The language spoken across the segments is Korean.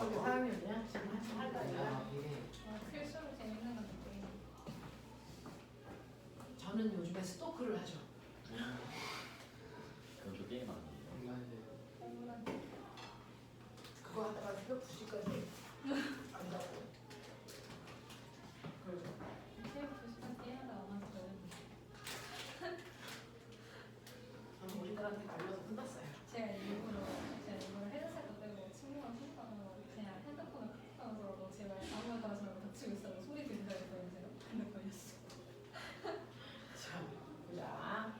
중학교 4학년이야? 지금 한참 할 나이야? 필수로 재밌는 건데. 저는 요즘에 스토크를 하죠. 그것도 게임 아니에요? 그거 하다가 새벽 2시까지 안다고. 그러죠. 새벽 2시간 게임하다 엄마한테 걸렸는데. 저는 우리들한테 걸려서 끝났어요. 제가 일부러 헤드셋도 빼고 친구랑 통화하고 그냥 핸드폰을 끄면서 제발 아무나 가지 말고 닥치고 있어요. 소리 들린다 했더니 제가 근데 걸렸어. 자, 보자.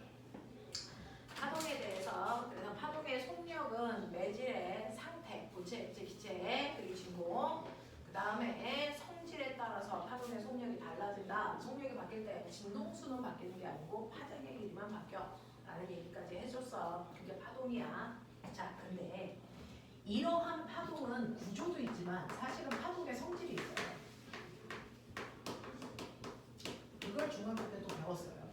파동에 대해서 그래서 파동의 속력은 매질의 상태, 고체, 액체, 기체, 그리고 진공. 그 다음에 성질에 따라서 파동의 속력이 달라진다. 속력이 바뀔 때 진동수는 바뀌는 게 아니고 파장의 길이만 바뀌어. 라는 얘기까지 해줬어. 그게 파동이야. 자, 근데 이러한 파동은 구조도 있지만 사실은 파동의 성질이 있어요. 이걸 중학교 때 또 배웠어요.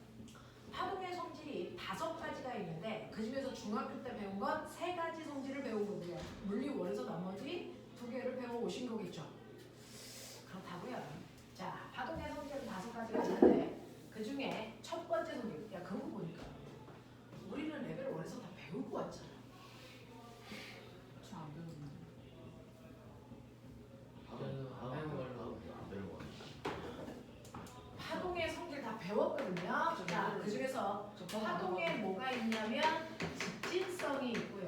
파동의 성질이 5가지가 있는데 그 중에서 중학교 때 배운 건 3가지 성질을 배운 거고요. 물리 원에서 나머지 2개를 배워오신 거겠죠. 그렇다고요. 자, 파동의 성질은 5가지가 있는데 그 중에 첫 번째 성질, 야 그거 보니까 우리는 레벨 1에서 다 배우고 왔잖아. 저안 배웠는데. 안 배우고 파동의 성질 다 배웠거든요. 자, 그 중에서 파동에 뭐가 있냐면 직진성이 있고요.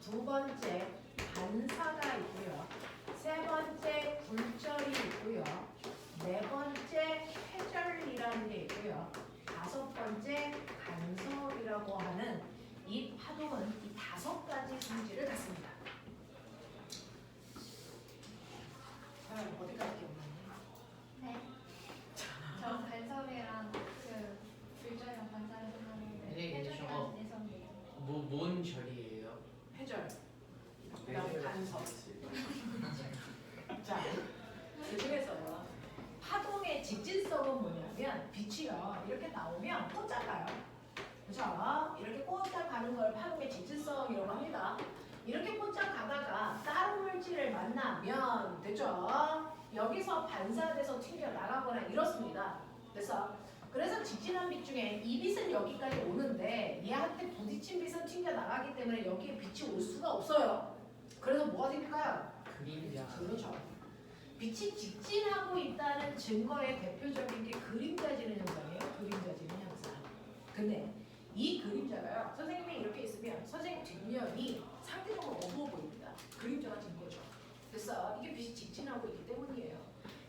2번째 반사가 있고요. 3번째 굴절이 있고요. 4번째 회절이라는 게 있고요. 5번째 간섭이라고 하는 이 파동은 이 5가지 성질을 갖습니다. 어디까지 기억나니? 네. 저 간섭이랑 그 불절이랑 반사를 생각하는데 네, 해적이랑 내성이. 뭔 절이에요? 회절. 그다음에 간섭. 자, 그 중에서요. 파동의 직진성은 뭐냐면 빛이요. 이렇게 나오면 꽂아 가요. 그죠? 이렇게 꽂아 가는 걸 파동의 직진성이라고 합니다. 이렇게 꽂아 가다가 다른 물질을 만나면 됐죠? 여기서 반사돼서 튕겨 나가거나 이렇습니다. 그래서 직진한 빛 중에 이 빛은 여기까지 오는데 얘한테 부딪힌 빛은 튕겨 나가기 때문에 여기에 빛이 올 수가 없어요. 그래서 뭐가 생길까요? 그림자. 그렇죠. 빛이 직진하고 있다는 증거의 대표적인 게 그림자지는 현상이에요. 그림자지는 현상. 근데 이 그림자가요. 선생님이 이렇게 있으면 선생님 뒷면이 상대적으로 어두워 보입니다. 그림자가 진 거죠. 그래서 이게 빛이 직진하고 있기 때문이에요.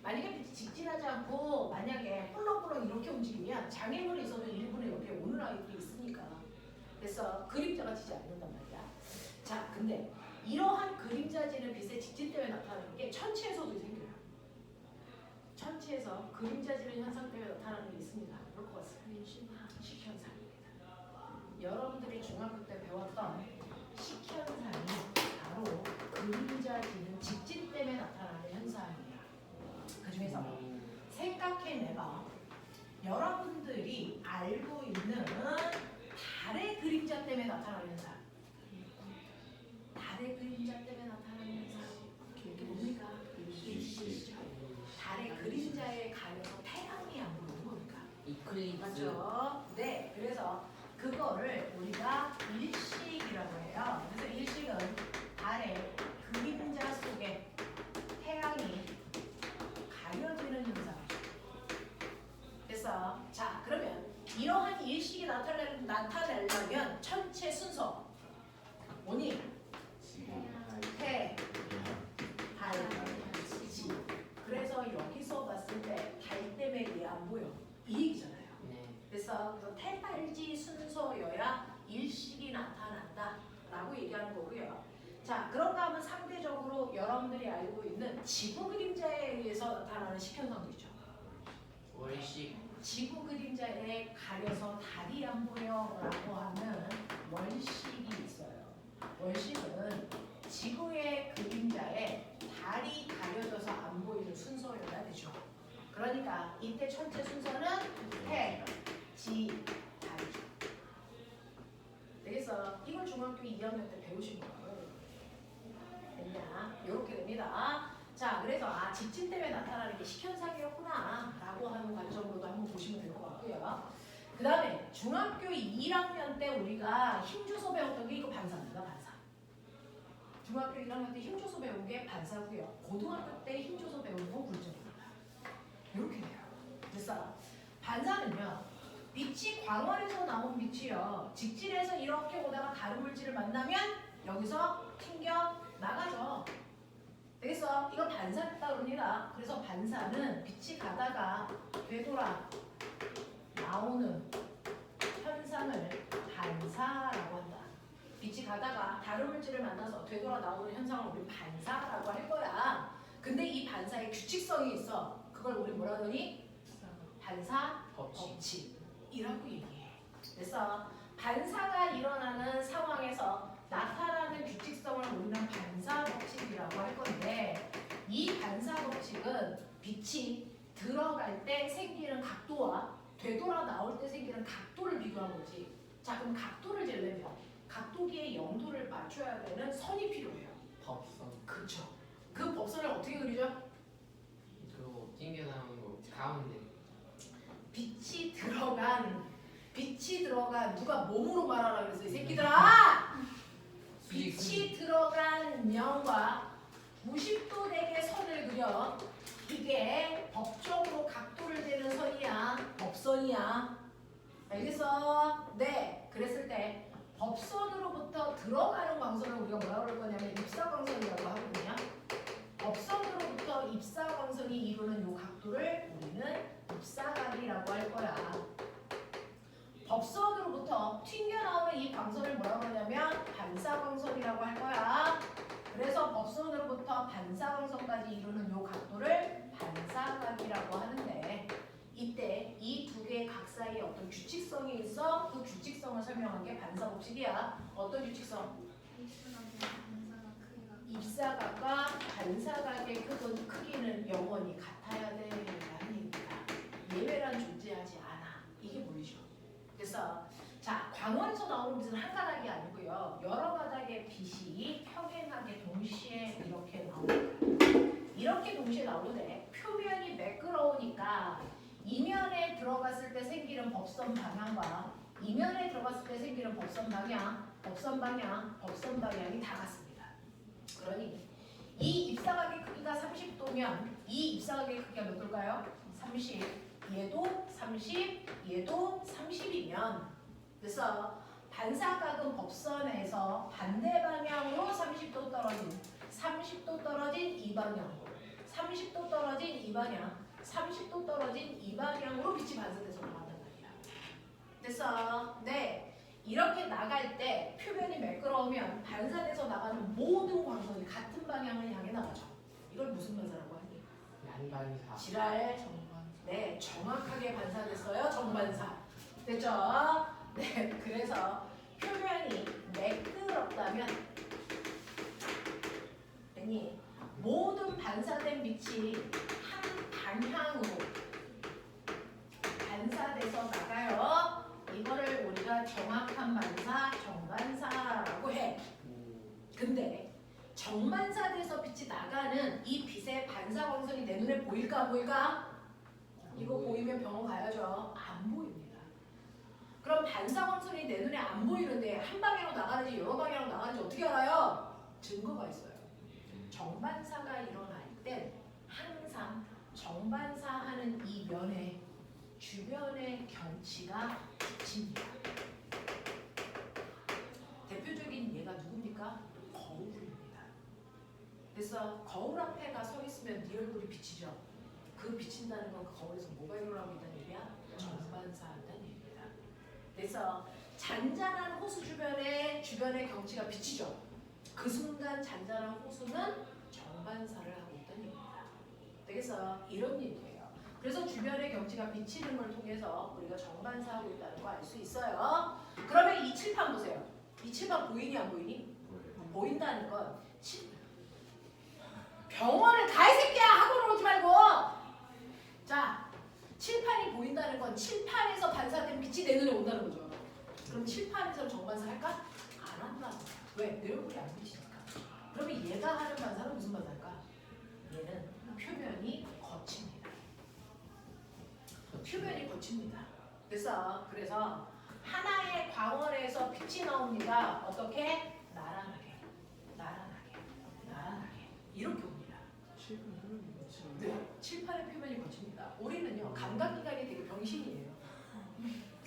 만약에 빛이 직진하지 않고 만약에 뿔렁뿔렁 이렇게 움직이면 장애물이 있어도 일부는 여기에 오는 아이들이 있으니까. 그래서 그림자가 지지 않는단 말이야. 자, 근데 이러한 그림자지는 빛의 직진 때문에 나타나는 게 천체에서도 생겨요. 천체에서 그림자지는 현상 때문에 나타나는 게 있습니다. 그럴 것 같습니다. 식현상입니다. 여러분들이 중학교 때 배웠던 식현상이 바로 그림자지는 직진 때문에 나타나는 현상이에요. 그 중에서 생각해내봐. 여러분들이 알고 있는 달의 그림자 때문에 나타나는 현상. 달의 그림자 때문에 나타나는 현상. 이게 뭡니까? 일시죠. 달의 그림자에 가려서 태양이 안 보이는 겁니까? 이클립스. 맞죠? 네, 그래서 그거를 우리가 일식이라고 해요. 그래서 일식은 달의 그림자 속에 태양이 가려지는 현상이죠. 그래서 자, 그러면 이러한 일식이 나타내려면 천체 순서 뭐니? 해, 달, 지. 그래서 여기서 봤을 때 달 때문에 얘 안 보여. 이 얘기잖아요. 네. 그래서 태달지 순서여야 일식이 나타난다라고 얘기하는 거고요. 자, 그런가 하면 상대적으로 여러분들이 알고 있는 지구 그림자에 의해서 나타나는 식현상도 있죠. 월식. 지구 그림자에 가려서 달이 안 보여라고 하는 월식이 있어요. 월식은 지구의 그림자에 달이 가려져서 안 보이는 순서여야 되죠. 그러니까 이때 천체 순서는 해, 지, 달이죠. 그래서 이걸 중학교 2학년 때 배우신 거예요. 됐냐? 이렇게 됩니다. 외식 현상이었구나라고 하는 관점으로도 한번 보시면 될 것 같고요. 그 다음에 중학교 1학년 때 우리가 힘줘서 배웠던 게 이거 반사입니다. 반사. 중학교 1학년 때 힘줘서 배운 게 반사고요. 고등학교 때 힘줘서 배우는 건 굴절입니다. 이렇게 돼요. 그래서 반사는요. 빛이 광원에서 나온 빛이요. 직진해서 이렇게 오다가 다른 물질을 만나면 여기서 튕겨 나가죠. 되겠어? 이거 반사했다 그럽니다. 그래서 반사는 빛이 가다가 되돌아 나오는 현상을 반사라고 한다. 빛이 가다가 다른 물질을 만나서 되돌아 나오는 현상을 우리 반사라고 할 거야. 근데 이 반사의 규칙성이 있어. 그걸 우리 뭐라 그러니? 반사 법칙이라고 얘기해. 그래서 반사가 일어나는 상황에서 나타나는 규칙성을 우리는 반사 법칙이라고 할 건데, 이 반사 법칙은 빛이 들어갈 때 생기는 각도와 되돌아 나올 때 생기는 각도를 비교한 거지. 자, 그럼 각도를 재려면 각도기의 0도를 맞춰야 되는 선이 필요해요. 법선. 그렇죠. 그 법선을 어떻게 그리죠? 그거 튕겨 나오는 거 가운데. 빛이 들어간 누가 몸으로 말하라 그랬어 이 새끼들아. 빛이 들어간 면과 90도 되게 선을 그려. 이게 법적으로 각도를 재는 선이야. 법선이야. 알겠어? 네. 그랬을 때 법선으로부터 들어가는 광선을 우리가 뭐라고 그럴 거냐면 입사광선이라고 하거든요. 법선으로부터 입사광선이 이루는 이 각도를 우리는 입사각이라고 할 거야. 법선으로부터 튕겨나오는 이 광선을 뭐라고 하냐면 반사광선이라고 할 거야. 그래서 법선으로부터 반사광선까지 이루는 이 각도를 반사각이라고 하는데, 이때 이 두 개의 각 사이에 어떤 규칙성이 있어. 그 규칙성을 설명한 게 반사법칙이야. 어떤 규칙성? 입사각과 반사각의 크기는 영원히 같아야 되는 얘기입니다. 예외란 존재하지 않아. 이게 보이죠? 그래서 자, 광원에서 나오는 빛은 한 가닥이 아니고요. 여러 가닥의 빛이 평행하게 동시에 이렇게 나옵니다. 이렇게 동시에 나오는데 표면이 매끄러우니까 이면에 들어갔을 때 생기는 법선 방향과 이면에 들어갔을 때 생기는 법선 방향, 법선 방향이 다 같습니다. 그러니 이 입사각의 크기가 30도면 이 입사각의 크기가 몇 도일까요? 30. 얘도 30, 얘도 30이면, 그래서 반사각은 법선에서 반대 방향으로 30도 떨어진, 30도 떨어진 이 방향, 30도 떨어진 이 방향, 30도 떨어진 이 방향으로 빛이 반사돼서 나간단 말이야. 그래서 네, 이렇게 나갈 때 표면이 매끄러우면 반사돼서 나가는 모든 광선이 같은 방향을 향해 나가죠. 이걸 무슨 반사라고 하니? 양반사. 지랄. 네, 정확하게 반사됐어요. 정반사. 됐죠? 네, 그래서 표면이 매끄럽다면 아니, 모든 반사된 빛이 한 방향으로 반사돼서 나가요. 이거를 우리가 정확한 반사, 정반사라고 해. 근데 정반사돼서 빛이 나가는 이 빛의 반사광선이 내 눈에 보일까 안 보일까? 이거 보이면 병원 가야죠. 안 보입니다. 그럼 반사광선이 내 눈에 안 보이는데 한 방향으로 나가는지 여러 방향으로 나가는지 어떻게 알아요? 증거가 있어요. 정반사가 일어날 땐 항상 정반사하는 이 면에 주변의 경치가 비칩니다. 대표적인 예가 누굽니까? 거울입니다. 그래서 거울 앞에가 서 있으면 네 얼굴이 비치죠. 그 비친다는 건 그 거울에서 뭐가 일어나고 있다는 얘기야? 정반사한다는 얘기입니다. 그래서 잔잔한 호수 주변의 경치가 비치죠. 그 순간 잔잔한 호수는 정반사를 하고 있다는 얘기입니다. 그래서 이런 얘기예요. 그래서 주변의 경치가 비치는 걸 통해서 우리가 정반사하고 있다는 거 알 수 있어요. 그러면 이 칠판 보세요. 이 칠판 보이니 안 보이니? 보인다는 건 병원을 가 이 새끼야! 학원을 오지 말고! 자, 칠판이 보인다는 건 칠판에서 반사된 빛이 내 눈에 온다는 거죠. 그럼 칠판에서 정반사 할까? 안 한다. 왜? 내 얼굴이 안 비치니까. 그러면 얘가 하는 반사는 무슨 반사일까? 얘는 표면이 거칩니다. 거칩니다. 그래서 하나의 광원에서 빛이 나옵니다. 어떻게? 나란하게 이렇게 옵니다. 네, 칠판의 표면이 거칩니다. 우리는요 감각기관이 되게 병신이에요.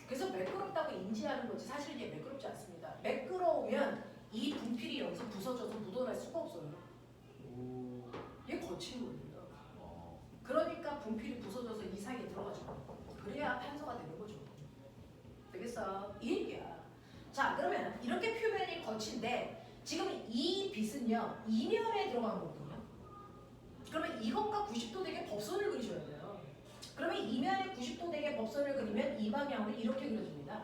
그래서 매끄럽다고 인지하는 거지 사실 이게 매끄럽지 않습니다. 매끄러우면 이 분필이 여기서 부서져서 묻어날 수가 없어요. 얘 거친 거예요. 그러니까 분필이 부서져서 이 사이에 들어가죠. 그래야 판서가 되는 거죠. 되겠어? 이 얘기야. 자 그러면 이렇게 표면이 거친데 지금 이 빛은요 이면에 들어간 거거든요. 그러면 이것과 90도 되게 법선을 그리셔야 돼요. 그러면 이면에 90도 되게 법선을 그리면 이 방향으로 이렇게 그려집니다.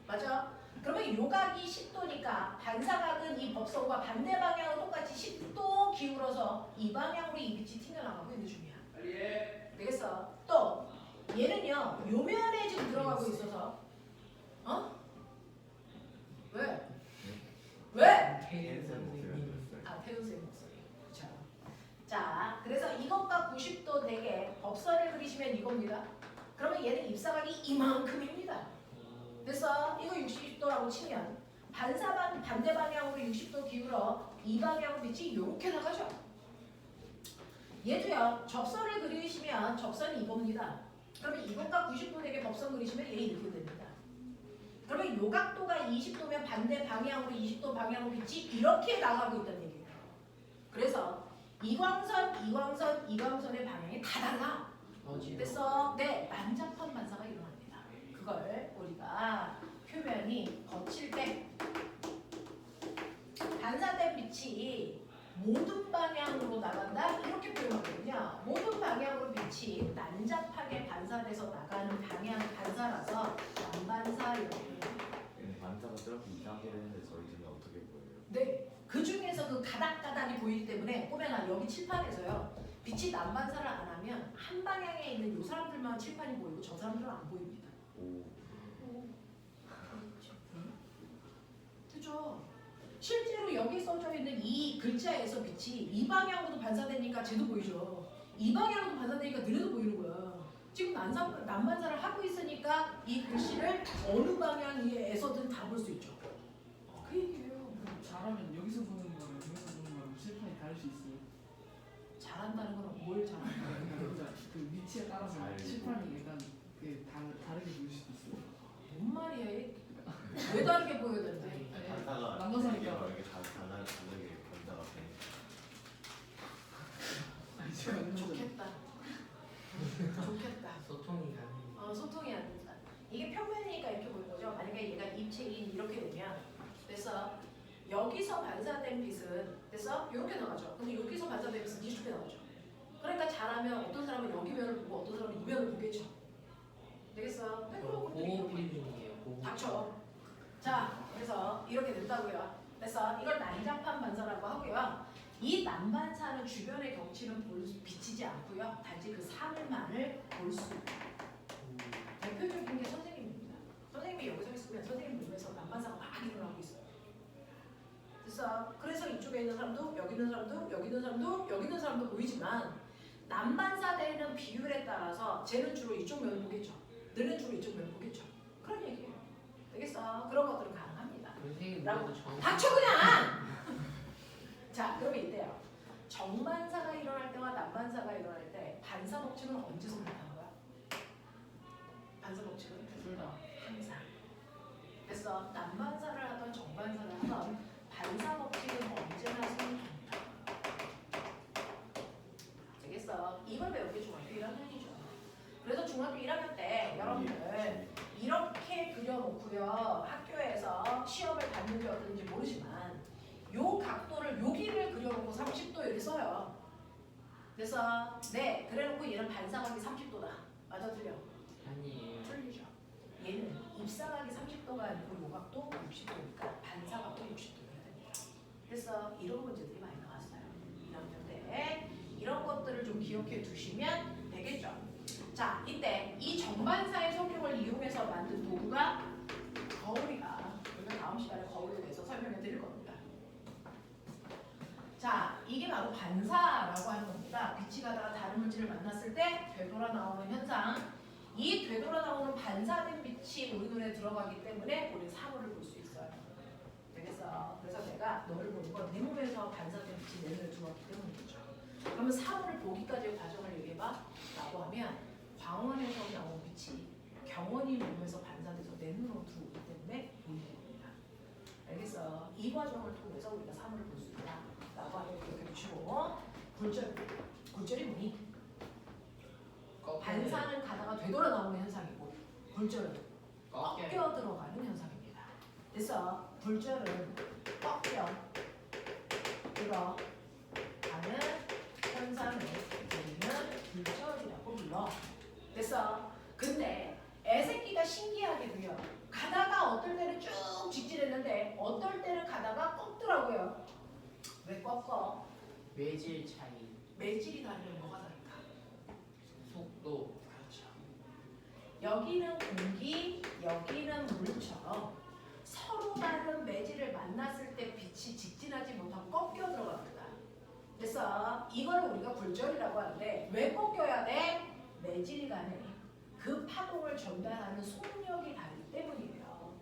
맞아? 그러면 요각이 10도니까 반사각은 이 법선과 반대 방향으로 똑같이 10도 기울어서 이 방향으로 이 빛이 튕겨나가고 있는 중이야. 되겠어? 또 얘는요 요면에 지금 들어가고 있어서 왜? 태인 선생님. 태우 쌤 목소리. 그렇죠. 자, 그래서 이것과 90도 되게 법선을 그리시면 이겁니다. 그러면 얘는 입사각이 이만큼입니다. 그래서 이거 60도라고 치면 반대 방향으로 60도 기울어 이 방향으로 빛이 이렇게 나가죠. 얘도요. 접선을 그리시면 접선이 이겁니다. 그러면 이것과 90도 되게 법선 그리시면 얘 이렇게 됩니다. 그러면 요 각도가 20도면 반대 방향으로 20도 방향으로 빛이 이렇게 나가고 있다는 얘기예요. 그래서 이광선의 방향이 다 달라. 그래서 난잡한 반사가 일어납니다. 그걸 우리가 표면이 거칠 때 반사된 빛이 모든 방향으로 나간다 이렇게 표현하거든요. 모든 방향으로 빛이 난잡하게 반사돼서 나가는 방향 반사라서 난반사 이렇게 표현합니다. 반사가 저렇게 이상하게 되는데 저희 눈에 어떻게 보여요? 네, 그 중에서 그 가닥가닥이 보이기 때문에 꼬맹아 여기 칠판에서요 빛이 난반사를 안 하면 한 방향에 있는 이 사람들만 칠판이 보이고 저 사람들은 안 보입니다. 그죠? 실제로 여기 써져 있는 이 글자에서 빛이 이 방향으로도 반사되니까 쟤도 보이죠. 이 방향으로도 반사되니까 너네도 보이는 거야. 지금 난반사를 하고 있으니까 이 글씨를 어느 방향에서든 다 볼 수 있죠. 그 얘기예요. 잘하면 여기서 보는 거랑 여기서 보는 거랑 칠판이 다를 수 있어요. 잘한다는 건 뭘 잘하는 거야? 그러니까 그 위치에 따라서 칠판이 약간 다르게 보일 수도 있어요. 뭔 말이야? 왜 다르게 보여야 되는데? 반사가 남자사니까. 이렇게 다르게 반사가 돼. 좋겠다. 좋겠다. 소통이 가능. 소통이 안 된다. 이게 평면이니까 이렇게 보이는 거죠. 만약에 얘가 입체인 이렇게 되면 그래서 여기서 반사된 빛은 그래서 이렇게 나가죠. 근데 여기서 반사된 빛은 이렇게 나가죠. 그러니까 잘하면 어떤 사람은 여기 면을 보고 어떤 사람은 이 면을 보겠죠. 되겠어? 그런 것들이 보호 필름이에요. 보호. 닥쳐. 자, 그래서 이렇게 된다고요. 그래서 이걸 난잡한 반사라고 하고요. 이 난반사는 주변의 경치는 비치지 않고요. 단지 그 사물만을 볼 수 있다. 대표적인 게 선생님입니다. 선생님이 여기서 있으면 선생님 눈에서 난반사가 막 일어나고 있어요. 그래서 이쪽에 있는 사람도 여기 있는 사람도 여기 있는 사람도 여기 있는 사람도 보이지만 난반사되는 비율에 따라서 쟤는 주로 이쪽 면을 보겠죠. 너는 주로 이쪽 면을 보겠죠. 그런 얘기예요. 되겠어? 그런 것들은 가능합니다. 선생님 라고. 모두 정. 닥쳐 그냥! 자, 그러면 이때요. 정반사가 일어날 때와 난반사가 일어날 때 반사 법칙은 언제서 나타나는 거야? 반사 법칙은 둘 다. 항상. 그래서 난반사를 하던 정반사를 하던 반사 법칙은 언제나 성립합니다. 되겠어? 이걸 배울 게 중학교 1학년이죠. 그래서 중학교 1학년 때 여러분들 이렇게 그려놓고요. 학교에서 시험을 봤는지 어떤지 모르지만 요 각도를 여기를 그려놓고 30도 이렇게 써요. 그래서 그래놓고 얘는 반사각이 30도다. 맞아 틀려? 아니에요. 틀리죠. 얘는 입사각이 30도가 아니고 요 각도 60도니까 반사각도 60도여야 됩니다. 그래서 이런 문제들이 많이 나왔어요. 1학년 때 이런 것들을 좀 기억해 두시면 되겠죠. 자, 이때 이 정반사의 성격을 이용해서 만든 도구가 거울이가 우리가 다음 시간에 거울에 대해서 설명해 드릴 겁니다. 자, 이게 바로 반사라고 하는 겁니다. 빛이 가다가 다른 물질을 만났을 때 되돌아 나오는 현상. 이 되돌아 나오는 반사된 빛이 우리 눈에 들어가기 때문에 우리 사물을 볼 수 있어요. 되겠어? 그래서 내가 너를 보는 건 내 몸에서 반사된 빛이 내 눈에 들어왔기 때문이죠. 그러면 사물을 보기까지의 과정을 얘기해봐 라고 하면 광원에서 나온 빛이 경원이 몸에서 반사돼서 내 눈으로 들어오기 때문에 보이는 겁니다. 알겠어? 이 과정을 통해서 우리가 사물을 볼 수 있다 라고 하면 이렇게 붙이고 굴절이 뭐니? 반사는 가다가 되돌아 나오는 현상이고 굴절은 꺾여 들어가는 현상입니다. 그래서 굴절은 꺾여 들어가는 현상을 우리는 굴절이라고 불러. 그래서 근데 애새끼가 신기하게도요. 가다가 어떨 때는 쭉 직진했는데 어떨 때는 가다가 꺾더라고요. 왜 꺾어? 매질 차이, 매질이 다르면 뭐가 다를까? 속도. 그렇죠. 여기는 공기, 여기는 물처럼 서로 다른 매질을 만났을 때 빛이 직진하지 못하고 꺾여 들어갑니다. 그래서 이걸 우리가 굴절이라고 하는데 왜 꺾여야 돼? 매질 간에 그 파동을 전달하는 속력이 다르기 때문이에요.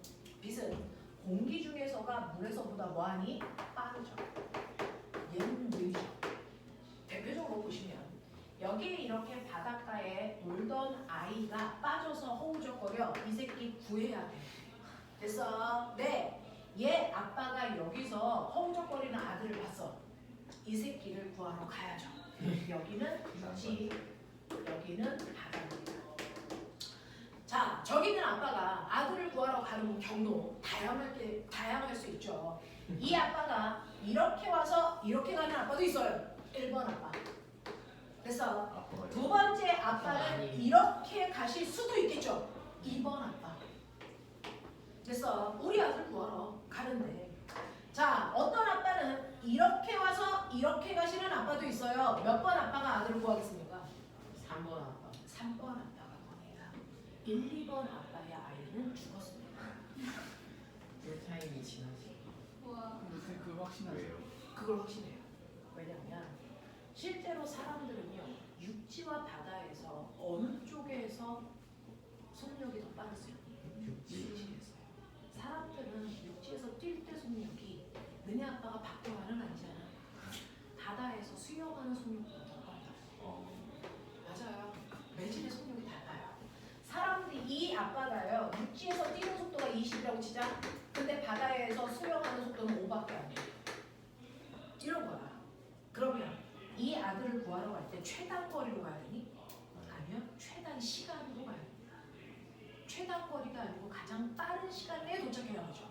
빛은 공기 중에서가 물에서보다 뭐하니? 빠르죠. 얘는 느리죠. 대표적으로 보시면 여기에 이렇게 바닷가에 놀던 아이가 빠져서 허우적거려. 이 새끼 구해야 돼. 그래서 얘 아빠가 여기서 허우적거리는 아들을 봤어. 이 새끼를 구하러 가야죠. 여기는 육지, 여기는 바다입니다. 자, 저기 있는 아빠가 아들을 구하러 가는 경로 다양할 수 있죠. 이 아빠가 이렇게 와서 이렇게 가는 아빠도 있어요. 1번 아빠. 그래서 아빠가 두 번째 아빠는 이렇게 가실 수도 있겠죠. 2번 아빠. 그래서 우리 아들 구하러 가는데 자, 어떤 아빠는 이렇게 와서 이렇게 가시는 아빠도 있어요. 몇 번 아빠가 아들을 구하겠습니까? 3번 아빠. 3번 아빠가 구합니다. 1, 2번 아빠의 아이는 죽었습니다. 꿀타임이 지나지. 우와. 근데 그거 확신하죠. 왜요? 그걸 확신해요. 왜냐하면 실제로 사람들은요. 육지와 바다에서 어느 쪽에서 속력이 더 빠르세요? 육지에서요. 사람들은 육지에서 뛸 때 속력이 너네 아빠가 박동환은 아니잖아. 바다에서 수영하는 속력보다 더 빨라요. 맞아요. 매질의 속력이 달라요. 사람들이 이 아빠가요. 육지에서 뛰는 속도가 20이라고 치자. 근데 바다에서 수영하는 속도는 5밖에 안 돼요. 이런 거야. 그러면 이 아들을 구하러 갈 때 최단 거리로 가야 되니? 아니요. 최단 시간으로 가야 됩니다. 최단 거리가 아니고 가장 빠른 시간 내에 도착해야 하죠.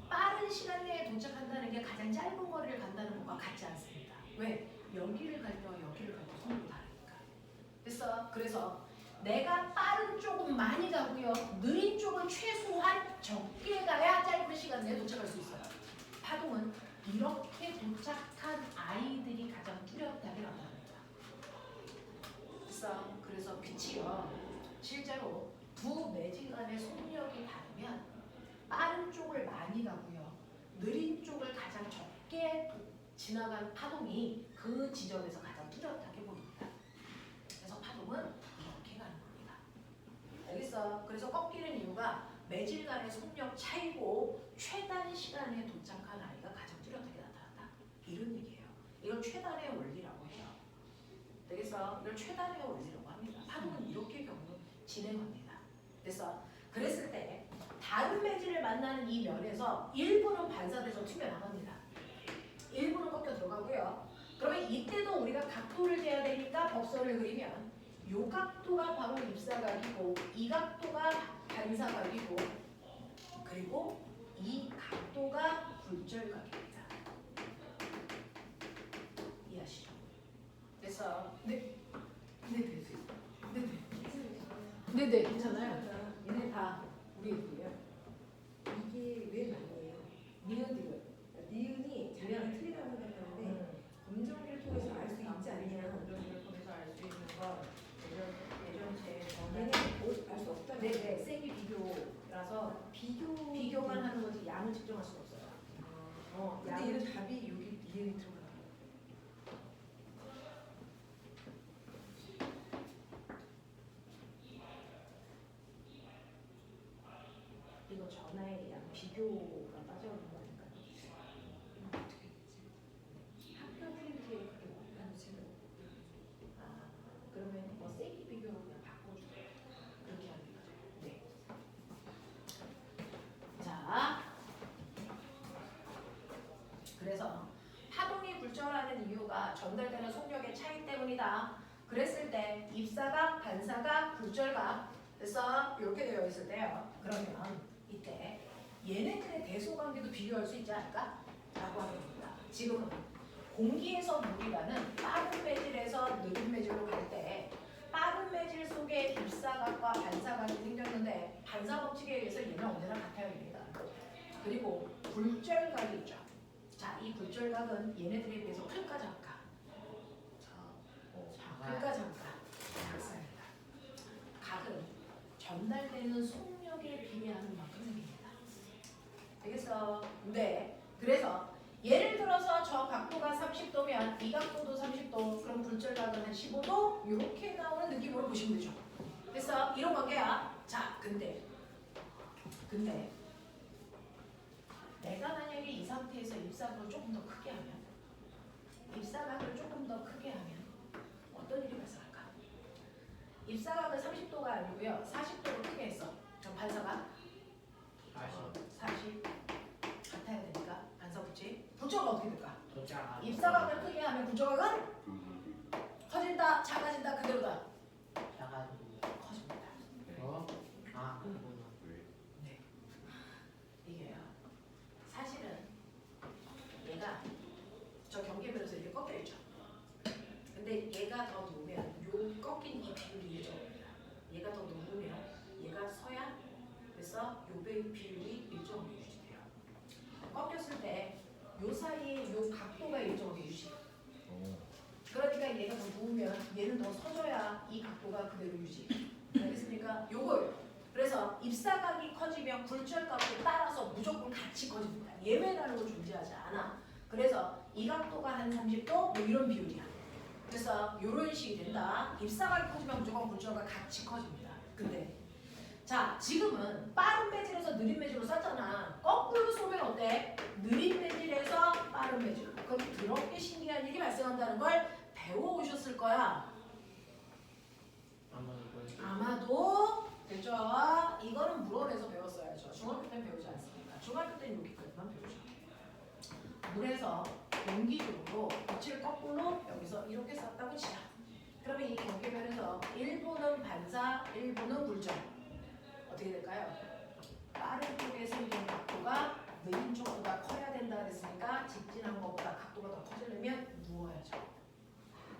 빠른 시간 내에 도착한다는 게 가장 짧은 거리를 간다는 것과 같지 않습니다. 왜? 여기를 갈 때와 여기를 갈 때 속도가 다르니까. 그래서 내가 빠른 쪽은 많이 가고요. 느린 쪽은 최소한 적게 가야 짧은 시간 내에 도착할 수 있어요. 파동은 이렇게 도착한 아이들이 가장 뚜렷하게 나타납니다. 그래서 빛이요. 실제로 두 매질 간의 속력이 다르면 빠른 쪽을 많이 가고요. 느린 쪽을 가장 적게 지나간 파동이 그 지점에서 가장 뚜렷하게 보입니다. 그래서 파동은 이렇게 가는 겁니다. 알겠어? 그래서 꺾이는 이유가 매질 간의 속력 차이고 최단 시간에 도착한 아이가 가장 뚜렷하게 나타난다. 이런 얘기예요. 이걸 최단의 원리라고 해요. 알겠어? 이걸 최단의 원리라고 합니다. 파동은 이렇게 진행합니다. 그랬을 때 다른 매질을 만나는 이 면에서 일부는 반사돼서 튀겨나갑니다. 일부는 꺾여 들어가고요. 그러면 이때도 우리가 각도를 재야 되니까 법선을 그리면 이 각도가 바로 입사각이고 이 각도가 반사각이고 그리고 이 각도가 굴절각입니다. 이해하시죠? 그래서 네네 괜찮아요. 얘네 다 우리 애들이에요. 이게 왜 말이에요? 니은들은 니은이 자기랑 틀리다고 생각하는데 검정기를 통해서 알 수 있지 않냐? 검정기를 통해서 알 수 있는 건 예전체 얘는 전에 알 수 없다고. 네네 세기 비교라서 비교만 하는 거지 양을 측정할 수 없어요. 근데 양을 얘는 답이 여기 니은이 들어가. 비교가 빠져오는 거 아닐까? 어떻게 되지? 학교 프린트에 그게 뭐라는 책을 그러면 뭐 세기 비교로 그냥 바꿔주고 그렇게 하는 거죠. 네. 자, 그래서 파동이 굴절하는 이유가 전달되는 속력의 차이 때문이다. 그랬을 때 입사각, 반사각, 굴절각 그래서 이렇게 되어 있을 때요. 그러면 이때 얘네들의 대소관계도 비교할 수 있지 않을까? 라고 하는 겁니다. 지금은 공기에서 물이라는 빠른 매질에서 느린 매질로 갈 때 빠른 매질 속에 입사각과 반사각이 생겼는데 반사 법칙에 의해서 얘는 언제나 같아야 됩니다. 그리고 굴절각이 있죠. 자, 이 굴절각은 얘네들에 비해서 클까 작을까? 클까 작을까? 작습니다. 각은 전달되는 속력에 비례하는 만큼 생깁니다. 되겠어? 네. 그래서 예를 들어서 저 각도가 30도면 이 각도도 30도, 그럼 굴절각은 한 15도 이렇게 나오는 느낌으로 보시면 되죠. 그래서 이런 관계야. 자, 근데 내가 만약에 이 상태에서 입사각을 조금 더 크게 하면 입사각을 조금 더 크게 하면 어떤 일이 발생할까? 입사각은 30도가 아니고요. 40도로 크게 했어. 그럼 반사각 40 같아야 되니까 반사 법칙. 굴절은 어떻게 될까? 입사각을 크게 하면 굴절각은 커진다, 작아진다, 그대로다. 커집니다. 네. 이게요. 사실은 얘가 저 경계면에서 이렇게 꺾여 있죠. 근데 얘가 더 누우면 요 꺾인 이 비율이 일정합니다. 얘가 더 누우면 얘가 서야 그래서 요 비율이 일정하게 유지돼요. 꺾였을 때 요 사이에 요 각도가 일정하게 유지돼요. 그러니까 얘가 더 누우면 얘는 더 서줘야 이 각도가 그대로 유지. 알겠습니까? 요거예요. 그래서 입사각이 커지면 굴절각도 따라서 무조건 같이 커집니다. 예외라는 거 존재하지 않아. 그래서 이 각도가 한 30도 뭐 이런 비율이야. 그래서 이런 식이 된다. 입사각이 커지면 무조건 굴절각 같이 커집니다. 근데 자, 지금은 빠른 매질에서 느린 매질로 썼잖아. 거꾸로 쏘면 어때? 느린 매질에서 빠른 매질. 그럼 더럽게 신기한 일이 발생한다는 걸 배워오셨을 거야. 아마도 됐죠? 이거는 물원에서 배웠어야죠. 중학교 때는 배우지 않습니까? 중학교 때는 여기까지만 배우죠. 물에서 공기적으로 빛을 거꾸로 여기서 이렇게 쐈다고 치자. 그러면 이 경계면에서 일부는 반사, 일부는 굴절. 어떻게 될까요? 빠른 쪽에 생긴 각도가 느린 쪽보다 커야 된다 그랬으니까 직진한 것보다 각도가 더 커지려면 누워야죠.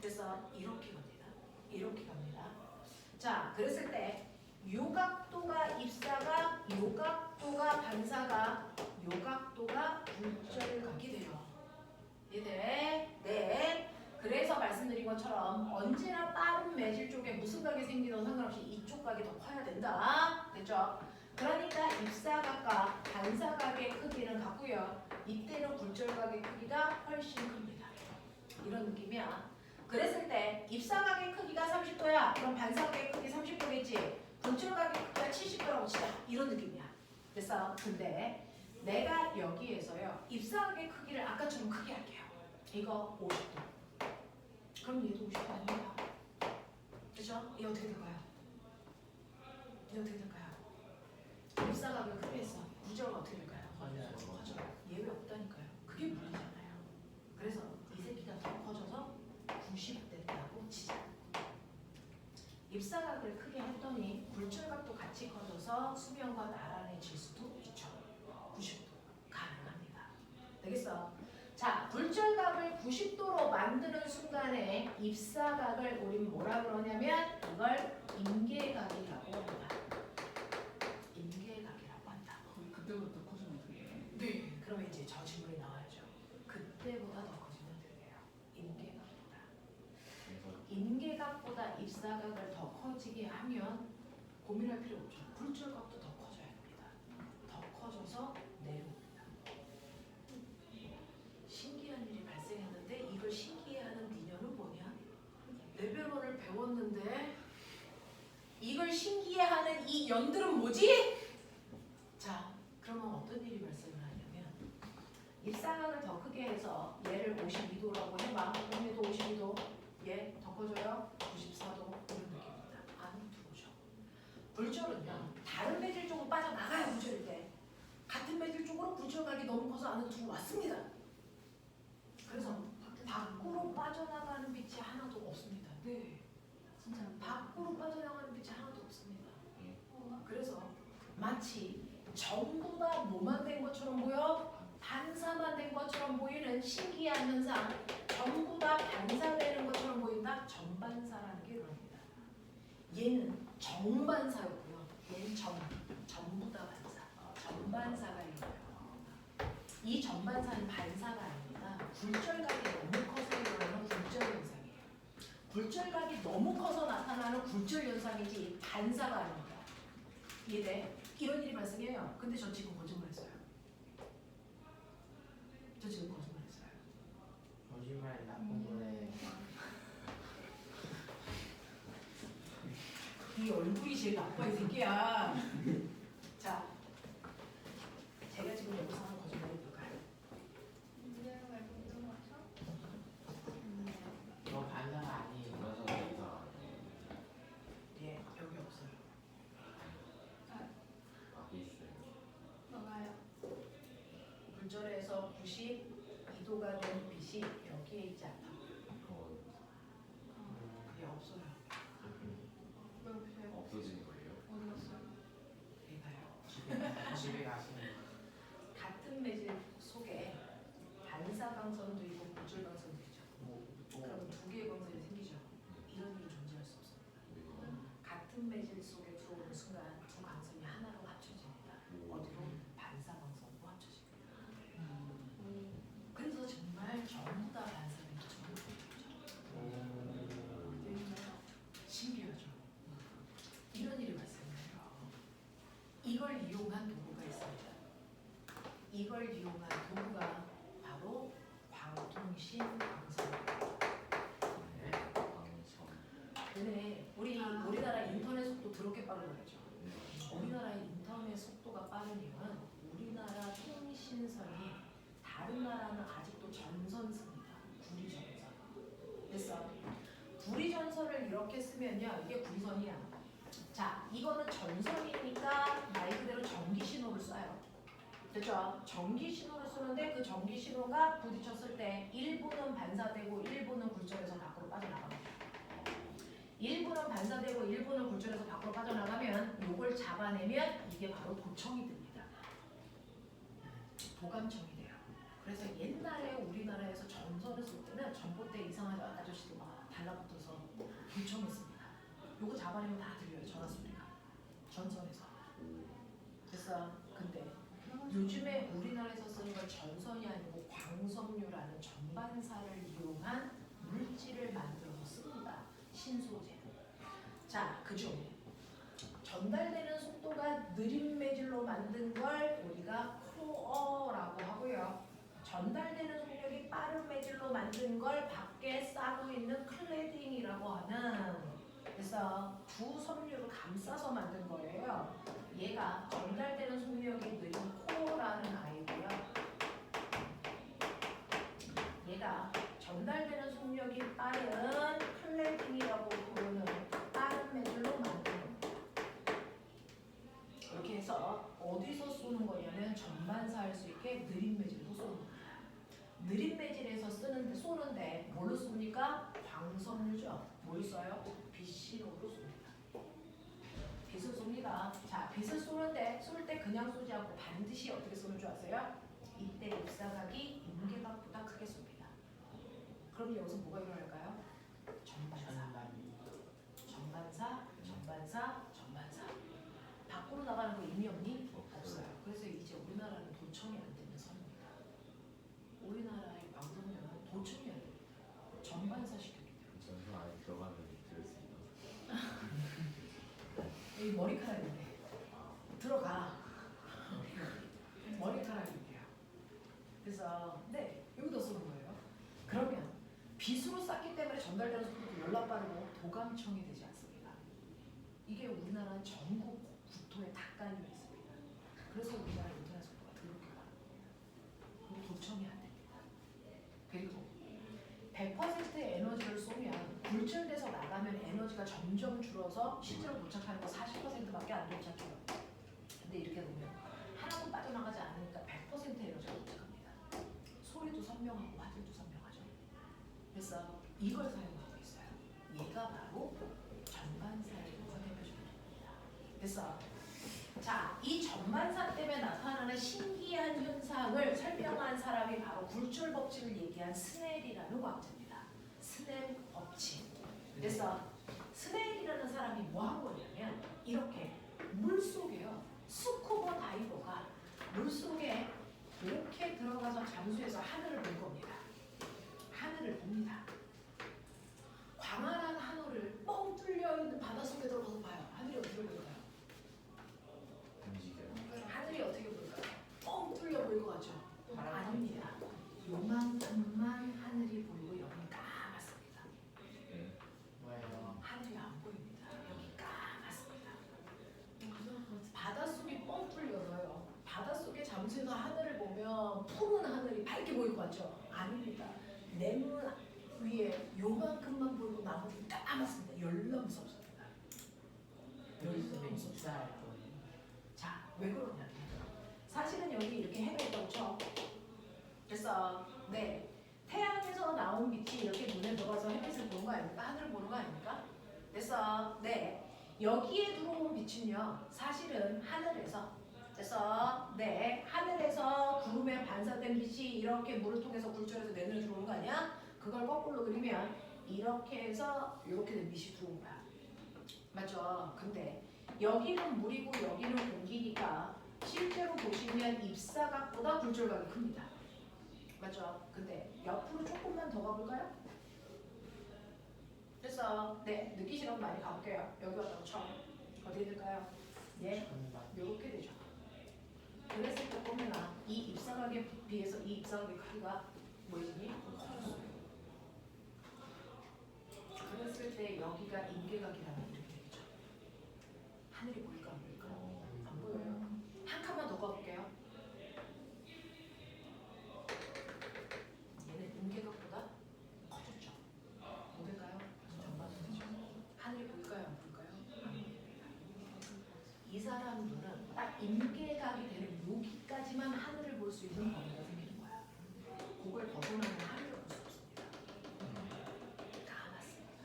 그래서 이렇게 갑니다. 이렇게 갑니다. 자, 그랬을 때 요 각도가 입사각, 요 각도가 반사각, 요 각도가 굴절각이 돼요. 이해돼? 네. 그래서 말씀드린 것처럼 언제나 빠른 매질 쪽에 무슨 각이 생기든 상관없이 이쪽 각이 더 커야 된다. 됐죠? 그러니까 입사각과 반사각의 크기는 같고요. 이때는 굴절각의 크기가 훨씬 큽니다. 이런 느낌이야. 그랬을 때 입사각의 크기가 30도야. 그럼 반사각의 크기 30도겠지. 굴절각의 크기가 70도라고 치자. 이런 느낌이야. 그래서 근데 내가 여기에서요. 입사각의 크기를 아까처럼 크게 할게요. 이거 50도. 그럼 얘도 50도 아닙니다. 그죠? 이게 어떻게 될까요? 이게 어떻게 될까요? 입사각을 크게 했어. 굴절은 어떻게 될까요? 커져. 예외 없다니까요. 그게 물리잖아요. 그래서 이 새끼가 더 커져서 90 됐다고 치자. 입사각을 크게 했더니 굴절각도 같이 커져서 수면과 나란해질 수도 있죠. 90도 가능합니다. 되겠어? 자, 굴절각을 90도로 만드는 순간에 입사각을 우린 뭐라 그러냐면 이걸 임계각이라고 합니다. 임계각이라고 한다. 그때부터 커지면 어떻게 돼요? 네. 그러면 이제 저 질문이 나와야죠. 그때보다 더 커지면 돼요. 임계각보다. 임계각보다 입사각을 더 커지게 하면 고민할 필요 없죠. 굴절각도 더 커져야 됩니다. 더 커져서 내려옵니다. 신기한 일이 발생했는데 이걸 신기해하는 니녀는 뭐냐? 레벨1을 배웠는데 이걸 신기해하는 이 연들은 뭐지? 자, 그러면 어떤 일이 발생할까요? 얘를 52도라고 해봐. 그럼 얘도 52도. 얘 덮어줘요. 94도. 이런 느낌입니다. 안으로 들어오죠. 굴절은요. 다른 매질 쪽으로 빠져나가요. 굴절일 때. 같은 매질 쪽으로 굴절각이 너무 커서 안으로 들어왔습니다. 그래서 밖으로 빠져나가는 빛이 하나도 없습니다. 네. 진짜 밖으로 빠져나가는 빛이 하나도 없습니다. 그래서 마치 전부 다 뭐만 된 것처럼 보여? 반사만 된 것처럼 보이는 신기한 현상. 전부 다 반사되는 것처럼 보인다. 전반사라는 게 그럽니다. 얘는 정반사였고요. 얘는 전부 다 반사. 전반사가 있어요. 이 전반사는 반사가 아닙니다. 굴절각이 너무 커서 일어나는 굴절 현상이에요. 굴절각이 너무 커서 나타나는 굴절 현상이지 반사가 아닙니다. 이해돼? 이런 일이 발생해요. 근데 저 지금 거짓말했어요. 저 지금 거짓말했어요. 거짓말 나쁜 거네. 이 얼굴이 제일 나빠 이 새끼야. 자, 제가 지금 여기서 하는 거짓말이 뭘까요? 문제가 말고 이런 거 같아? 저 반사가 아니에요. 전화선 대사 예, 여기 없어요. 앞에 있어요. 너가요. 굴절에서 92도가 된 빛이 여기에 있지 않다. 그게 없어요. 왜 없어요? 없어지는 거예요? 어디 갔어요? 얘가요. 집에 가시면 같은 매질 속에 반사광선도 있고 굴절광선도 있죠. 그럼 두 개의 광선이 생기죠. 이런 일이 존재할 수 없습니다. 같은 매질 속에 들어오는 순간 두 광선이 하나로 합쳐집니다. 어디로? 반사광선으로 합쳐집니다. 그래서 정말 전부 다 반사된 것처럼 보이죠. 신기하죠. 이런 일이 발생해요. 이걸 이용한 도구가 있습니다. 이걸 이용한 도구가 바로 광통신광선입니다. 근데 우리나라 인터넷 속도 더럽게 빠르다죠. 우리나라의 인터넷 속도가 빠른 이유는 우리나라 통신선이 다른 나라는 아직도 전선 씁니다. 구리전선. 됐어? 구리전선을 이렇게 쓰면요. 이게 구리선이야. 자, 이거는 전선이니까 말 그대로 전기 신호를 쏴요. 됐죠? 전기 신호를 쏘는데 그 전기 신호가 부딪혔을 때 일부는 반사되고 일부는 굴절해서 밖으로 빠져나갑니다. 일부는 반사되고 일부는 굴절해서 밖으로 빠져나가면 이걸 잡아내면 이게 바로 도청이 됩니다. 도감청이 돼요. 그래서 옛날에 우리나라에서 전선을 쓸 때는 전봇대 이상한 아저씨들 막 달라붙어서 도청했습니다. 요거 잡아내면 다 들려요. 전화 소리가. 전선에서. 됐어? 근데 요즘에 우리나라에서 쓰는 건 전선이 아니고 광섬유라는 전반사를 이용한 물질을 만들어서 씁니다. 신소재. 자, 그중 전달되는 속도가 느린 매질로 만든 걸 우리가 코어라고 하고요. 전달되는 속력이 빠른 매질로 만든 걸 밖에 싸고 있는 클래딩이라고 하는, 그래서 두 섬유를 감싸서 만든 거예요. 얘가 전달되는 속력이 느린 코어라는 아이고요. 얘가 전달되는 속력이 빠른 클래딩이라고 부르는 빠른 매질로 만든 겁니다. 이렇게 해서 어디서 쏘는 거냐면 전반사할 수 있게 느린 매질로 쏘는 거예요. 느린 매질에서 쏘는데 뭘로 쏩니까? 광섬유죠. 뭘 쏴요? 빛신호로 쏩니다. 빛을 쏩니다. 자, 빛을 쏘는데 쏠 때 그냥 쏘지 않고 반드시 어떻게 쏘는 줄 아세요? 이때 입사각이 임계각보다 크게 쏩니다. 그럼 여기서 뭐가 일어날까요? 전반사. 전반사, 전반사, 전반사. 밖으로 나가는 거 의미 없니? 없어요. 그래서 이제 우리나라는 도청이 안 되는 선입니다. 우리나라의 방송면은 도청이 안 됩니다. 전반사 시켰기 때문에. 전선 안에 들어가면 들을 수 있나? 여기 머리카락인데 들어가. 머리카락인데요. 그래서 네, 여기다 쓰는 거예요. 그러면 빛으로 쐈기 때문에 전달되는 속도도 연락 빠르고 도감청이 되지 않습니까? 이게 우리나라 전국 국토에 다 깔려 있습니다. 그래서 우리나라 인터넷 속도가 더럽게 빠른 거예요. 그리고 도청이 안 됩니다. 그리고 100% 에너지를 쏘면 굴절돼서 나가면 에너지가 점점 줄어서 실제로 도착하는 거 40%밖에 안 도착해요. 근데 이렇게 보면 하나도 빠져나가지 않으니까 100% 에너지가 도착합니다. 소리도 선명하고 화질도 선명하죠. 그래서 이걸 사용하고 있어요. 얘가 바로 전반사에서 대표적인 겁니다. 그래서 자, 이 전반사 때문에 나타나는 신기한 현상을 설명한 사람이 바로 굴절 법칙을 얘기한 스넬이라는 과학자입니다. 스넬 법칙. 그래서 스넬이라는 사람이 뭐 한 거냐면 이렇게 물 속에요. 스쿠버 다이버가 물 속에 이렇게 들어가서 잠수해서 하늘을 볼 겁니다. 하늘을 봅니다. 광활한 하늘을 뻥 뚫려 있는 바닷속에 들어가서 봐요. 하늘이 어떻게 보일까요? 움직여요. 하늘이 어떻게 보일까요? 뻥 뚫려 보일 것 같죠? 아닙니다. 요만큼만 하늘이 보이고 여기는 까맣습니다. 네. 뭐예요? 하늘이 안 보입니다. 여기 까맣습니다. 바닷속이 뻥 뚫려서요. 바닷속에 잠수해서 하늘을 보면 푸른 하늘이 밝게 보일 것 같죠? 아닙니다. 내눈 위에 요만큼만 보이고 나머지는 까맣습니다. 열나 무섭습니다. 요즘에 입사할 거예요. 자, 왜 그러냐면 사실은 여기 이렇게 해가 있다고 쳐. 그래서 네, 태양에서 나온 빛이 이렇게 눈에 들어가서 햇빛을 보는 거 아닙니까? 하늘을 보는 거 아닙니까? 그래서 네, 여기에 들어온 빛은요 사실은 하늘에서 그래서 네, 하늘에서 구름에 반사된 빛이 이렇게 물을 통해서 굴절해서 내 눈에 들어오는 거 아니야? 그걸 거꾸로 그리면 이렇게 해서 이렇게 된 빛이 들어온 거야. 맞죠? 근데 여기는 물이고 여기는 공기니까 실제로 보시면 입사각보다 굴절각이 큽니다. 맞죠? 근데 옆으로 조금만 더 가볼까요? 그래서 네, 느끼시는 거 많이 가볼게요. 여기 왔다고 쳐. 어떻게 될까요? 예, 이렇게 되죠. 그랬을 때 보면 이 입사각에 비해서 이 입사각의 크기가 뭐이니? 커졌어요. 그랬을 때 여기가 임계각이라면 이렇게 되겠죠. 하늘이 보일까 안 보일까? 안 보여요. 한 칸만 더 가볼게요. 얘는 임계각보다 커졌죠. 보일까요? 전반적이죠. 하늘이 보일까요? 안 보일까요? 안 보입니다. 이 사람 눈은 딱 임계각이 되는 여기까지만 하늘을 볼 수 있는 범위가 생기는 거야. 그걸 벗어나면 하늘을 볼 수 없습니다. 까맣습니다.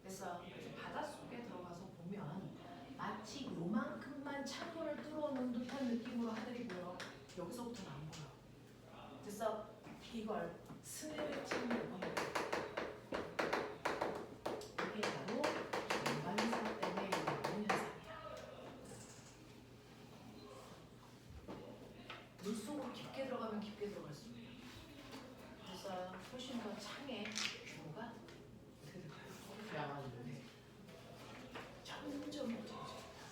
그래서 바닷속에 들어가서 보면 마치 요만큼만 창문을 뚫어놓은 듯한 느낌으로 하늘이 보여. 여기서부터는 안 보여. 그래서 이걸 스넬의 층이라고 합니다. 이게 바로 전반사 때문에 일어나는 현상이야. 물속으로 깊게 들어가면 깊게 들어갈 수 있어요. 그래서 훨씬 더 창의 규모가 어떻게 될까요? 그래가지고 점점 넓어집니다.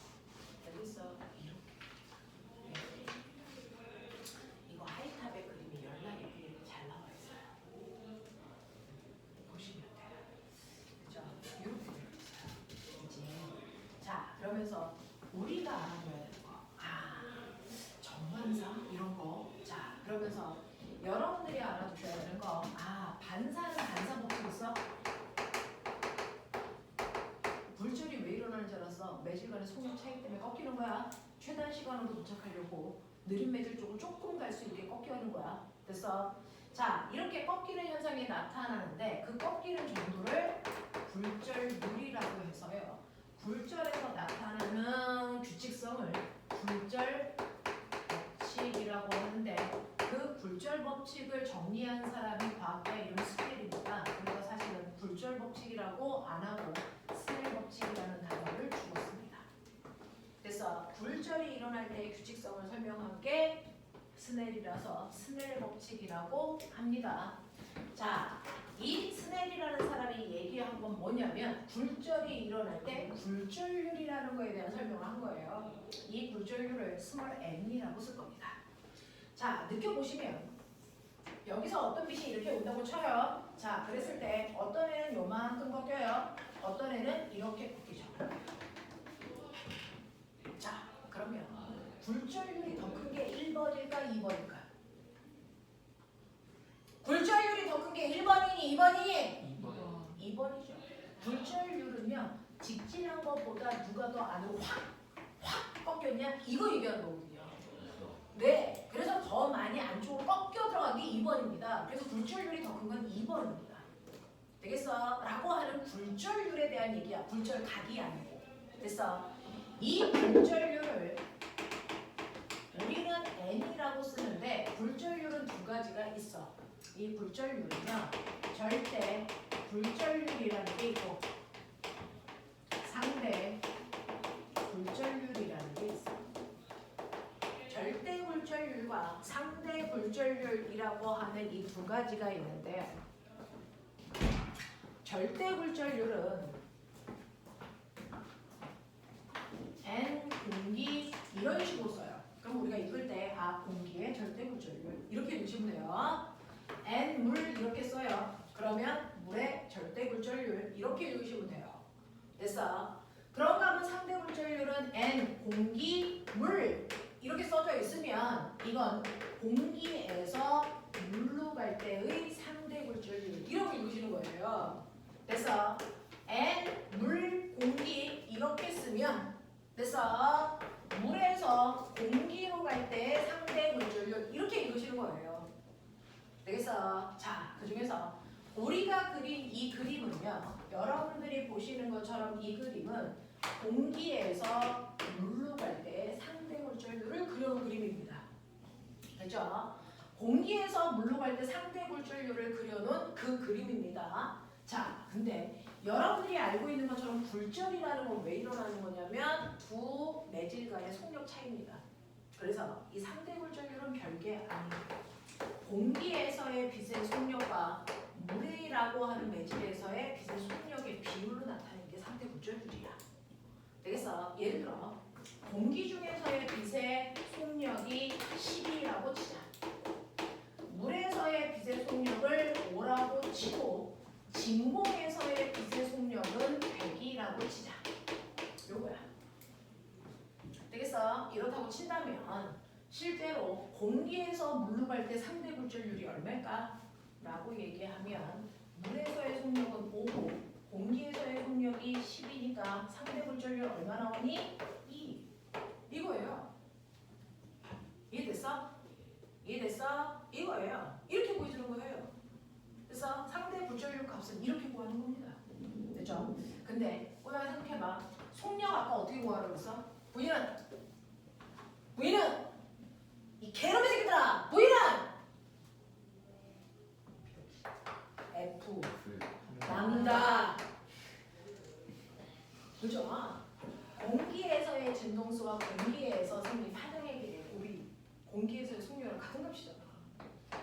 여기서 이렇게 이거 하이탑의 그림이 연락이 그림이 잘 나와 있어요. 보시면 돼요. 그죠? 이렇게 되어 있어요. 이제 자 그러면서 우리가 알아둬야 되는 거, 전반사 이런 거. 자 그러면서 여러분들이 알아두셔야 되는 거, 반사는 반사 법칙 있어? 굴절이 왜 일어나는 줄 알았어? 매질 간의 속력 차이 때문에 꺾이는 거야. 최단 시간으로 도착하려고 느린 매질 쪽으로 조금 갈 수 있게 꺾여는 거야. 됐어? 자, 이렇게 꺾이는 현상이 나타나는데 그 꺾이는 정도를 굴절률이라고 해서요. 굴절에서 나타나는 규칙성을 굴절 법칙이라고 하는데 그 굴절 법칙을 정리한 사람이 과학자 이름 스넬입니다. 우리가 사실은 굴절 법칙이라고 안 하고 스넬 법칙이라는 단어를 주었습니다. 그래서 굴절이 일어날 때의 규칙성을 설명한 게 스넬이라서 스넬 법칙이라고 합니다. 자, 이 스넬이라는 사람이 얘기한 건 뭐냐면 굴절이 일어날 때 굴절률이라는 거에 대한 설명을 한 거예요. 이 굴절률을 스몰 n이라고 쓸 겁니다. 자, 느껴보시면 여기서 어떤 빛이 이렇게 온다고 쳐요. 자, 그랬을 때 어떤 애는 요만큼 꺾여요. 어떤 애는 이렇게 꺾이죠. 자, 그러면 굴절률이 더 큰 게 1번일까 2번일까? 굴절률이 더 큰 게 1번이니 2번이니 직진한 것보다 누가 더 안으로 확 꺾였냐? 이거 얘기하는 거거든요. 네, 그래서 더 많이 안쪽으로 꺾여 들어간 게 2번입니다. 그래서 굴절률이 더 큰 건 2번입니다. 되겠어? 라고 하는 굴절률에 대한 얘기야. 굴절각이 아니고. 됐어? 이 굴절률을 우리는 n이라고 쓰는데 굴절률은 두 가지가 있어. 이 굴절률은요, 절대 굴절률이라는 게 있고 상대 굴절률이라는 게 있어. 절대 굴절률과 상대 굴절률이라고 하는 이 두 가지가 있는데, 절대 굴절률은 n 공기 이런 식으로 써요. 그럼 우리가 읽을 때 공기의 절대 굴절률 이렇게 읽으시면 돼요. n 물 이렇게 써요. 그러면 물의 절대 굴절률 이렇게 읽으시면 돼요. 됐어? 그런가 하면 상대 굴절률은 n 공기 물 이렇게 써져 있으면 이건 공기에서 물로 갈 때의 상대 굴절률 이렇게 읽으시는 거예요. 됐어? n 물 공기 이렇게 쓰면 됐어? 물에서 공기로 갈 때 상대 굴절률 이렇게 읽으시는 거예요. 되겠어? 자, 그 중에서 우리가 그린 이 그림은요, 여러분들이 보시는 것처럼 이 그림은 공기에서 물로 갈 때 상대 굴절률을 그려놓은 그림입니다. 됐죠? 공기에서 물로 갈 때 상대 굴절률을 그려놓은 그 그림입니다. 자, 근데 여러분들이 알고 있는 것처럼 굴절이라는 건 왜 일어나는 거냐면 두 매질 간의 속력 차이입니다. 그래서 이 상대 굴절률은 별게 아니에요. 공기에서의 빛의 속력과 물이라고 하는 매질에서의 빛의 속력의 비율로 나타내는 게 상대 굴절률이야. 되겠어? 예를 들어 공기 중에서의 빛의 속력이 10이라고 치자. 물에서의 빛의 속력을 5라고 치고 진공에서의 빛의 속력은 100이라고 치자. 요거야. 되겠어? 이렇다고 친다면 실제로 공기에서 물로 갈 때 상대 굴절률이 얼마일까? 라고 얘기하면 물에서의 속력은 5고 공기에서의 속력이 10이니까 상대 굴절률 얼마 나오니? 2. 이거예요. 이해됐어? 이해됐어? 이거예요. 이렇게 보여주는 거예요. 그래서 상대 굴절률 값은 이렇게 구하는 겁니다. 됐죠? 근데 오늘 생각해봐. 속력 아까 어떻게 구하라고 했어? V는 이 개놈의 새끼들아! V는 F 남다. 그죠? 공기에서의 진동수와 공기에서 생긴 파장의 길이 우리 공기에서의 속력을 같은 값이잖아.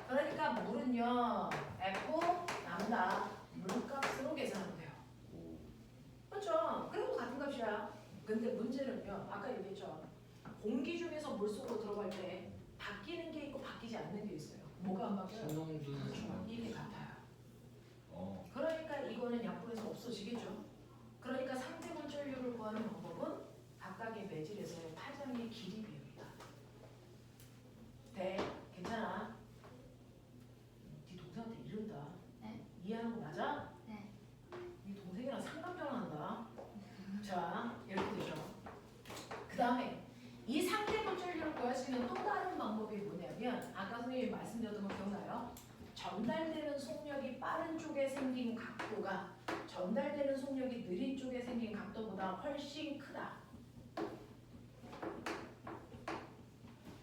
그러니까 물은요 F 남다 물값으로 계산하면 돼요. 그렇죠? 그래도 같은 값이야. 근데 문제는요 아까 얘기했죠. 공기 중에서 물 속으로 들어갈 때 바뀌는 게 있고 바뀌지 않는 게 있어요. 뭐가 안 바뀌어요? 진동주는 그렇죠. 이게 같아요. 그러니까 이거는 약분해서 없어지겠죠. 그러니까 상대 굴절률을 구하는 방법은 각각의 매질에서의 파장의 길이 비율이다. 네, 괜찮아. 네 동생한테 이른다. 네. 이해하는 거 맞아? 네. 네 동생이랑 상감전환한다. 자, 이렇게 되죠. 그 다음에 이 상대 굴절률을 구할 수 있는 또 다른 방법이 뭐냐면 아까 선생님이 말씀드렸던 거 기억나요? 전달되는 속력이 빠른 쪽에 생긴 각도가 전달되는 속력이 느린 쪽에 생긴 각도보다 훨씬 크다.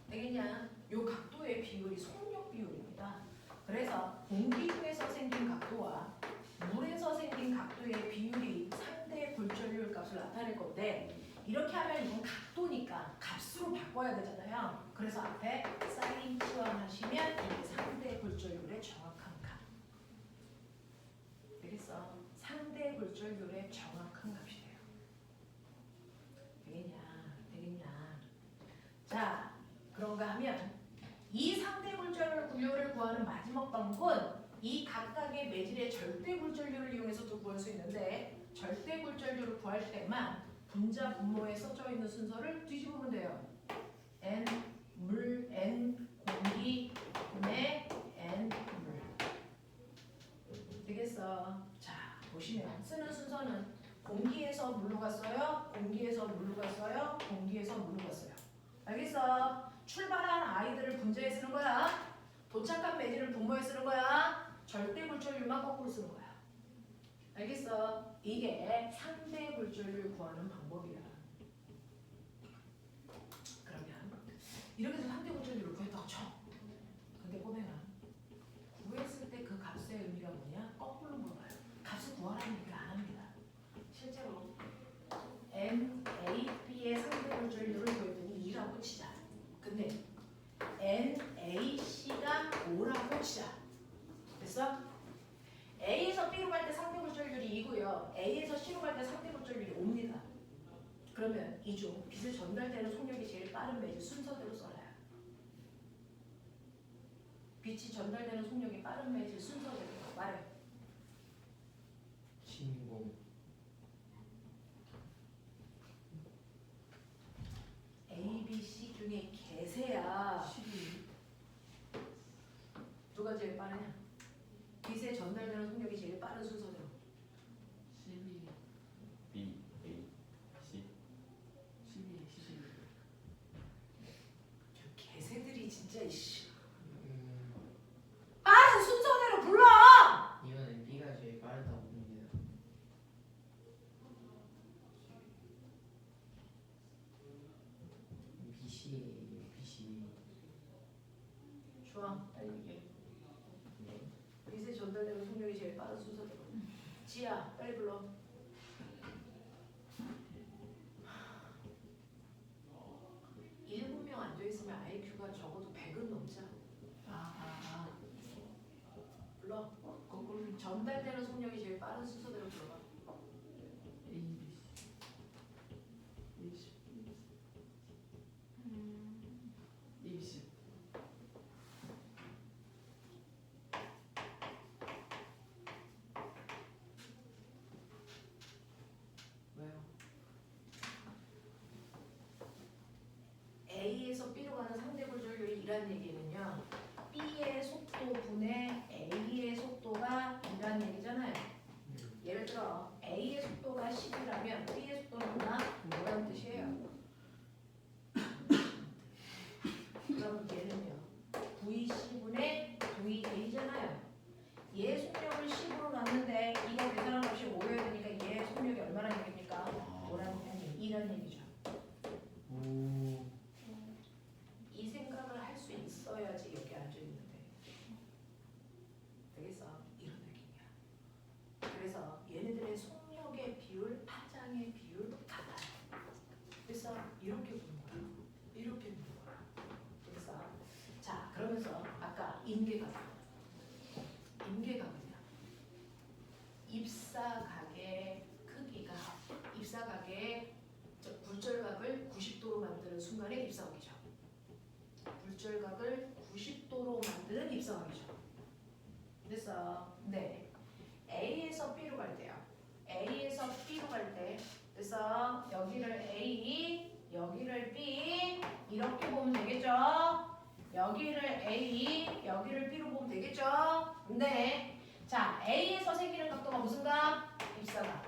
되겠냐? 요 각도의 비율이 속력 비율입니다. 그래서 공기 중에서 생긴 각도와 물에서 생긴 각도의 비율이 상대 굴절률 값을 나타낼 건데 이렇게 하면 이건 각도니까 값으로 바꿔야 되잖아요. 그래서 앞에 사인 치환하시면 이게 상대 굴절률의 정확한 값. 되겠어? 상대 굴절률의 정확한 값이 돼요. 되겠냐? 자, 그런가 하면 이 상대 굴절률을 구하는 마지막 방법은 이 각각의 매질의 절대 굴절률을 이용해서도 구할 수 있는데 절대 굴절률을 구할 때만 분자 분모에 써져 있는 순서를 뒤집으면 돼요. n 물, n 공기, 분의 n 물. 되겠어? 자, 보시면 쓰는 순서는 공기에서 물로 갔어요. 공기에서 물로 갔어요. 공기에서 물로 갔어요. 알겠어? 출발한 아이들을 분자에 쓰는 거야. 도착한 매질을 분모에 쓰는 거야. 절대 굴절률만 거꾸로 쓰는 거야. 알겠어? 이게 상대 굴절률 구하는 방법이야. 그러면 이렇게 해서 상대 굴절률을 구했다고 쳐. 근데 꼬맹아, 구했을 때 그 값의 의미가 뭐냐? 거꾸로 물어봐요. 값을 구하라는 얘기를 안 합니다. 실제로 NAB의 상대 굴절률을 구했더니 2라고 치자. 근데 NAC가 5라고 치자. 됐어? A에서 B로 갈 때 상대 굴절률이 2고요. A에서 C로 갈 때 상대 굴절률이 5입니다. 그러면 이 중 빛을 전달되는 속력이 제일 빠른 매질 순서대로 써놔요. 빛이 전달되는 속력이 빠른 매질 순서대로 말해. 진공. A, B, C 중에 개세야. 12. 누가 제일 빠르냐? 빛의 전달되는 속력이 제일 빠른 순서대로. 12. B, A, C. 12. 12. 저 개새들이 진짜 이씨. 음, 빠른 순서대로 불러. 이거는 B가 제일 빠르다고 봅니다. BC. 좋아. 빨리 얘기해. 네. 빛의 전달되는 속력이 제일 빠른 순서대로. 지야, 빨리 불러. 일곱 명 앉아 있으면 IQ가 적어도 100은 넘자. 불러. 거꾸로 전달되는 속력이 제일 빠른 순서대로 불러봐. A, B, C. A, B, C. 왜요? A에서 B로 가는 상대 굴절률이 2라는 얘기는요. B의 속도 분의 A의 속도가 2라는 얘기잖아요. 예를 들어 A의 속도가 10이라면 B의 속도는 얼마? 뭐라는 뜻이에요? 그럼 얘는요. VC분의 VA잖아요. 얘 속력을 10으로 놨는데 이거 계산한 값이 5여야 되니까 얘 속력이 얼마나 되겠습니까? 5라는 얘기, 2라는 얘기죠. 오. 이 생각을 할 수 있어야지 여기 앉아 있는데. 되겠어? 이런 느낌이야. 그래서 얘네들의 속력의 비율, 파장의 비율 같아요. 그래서 이렇게 보는 거야. 이렇게 보는 거야. 그래서 자 그러면서 아까 임계각. 임계각은요. 입사각의 크기가 입사각의 굴절각을 90도로 만드는 순간의 입사각이죠. 굴절각을 90도로 만드는 입사각이죠. 그래서 네 A에서 B로 갈 때요. A에서 B로 갈 때 그래서 여기를 A, 여기를 B 이렇게 보면 되겠죠. 여기를 A, 여기를 B로 보면 되겠죠. 네. 자 A에서 생기는 각도가 무슨 각? 입사각.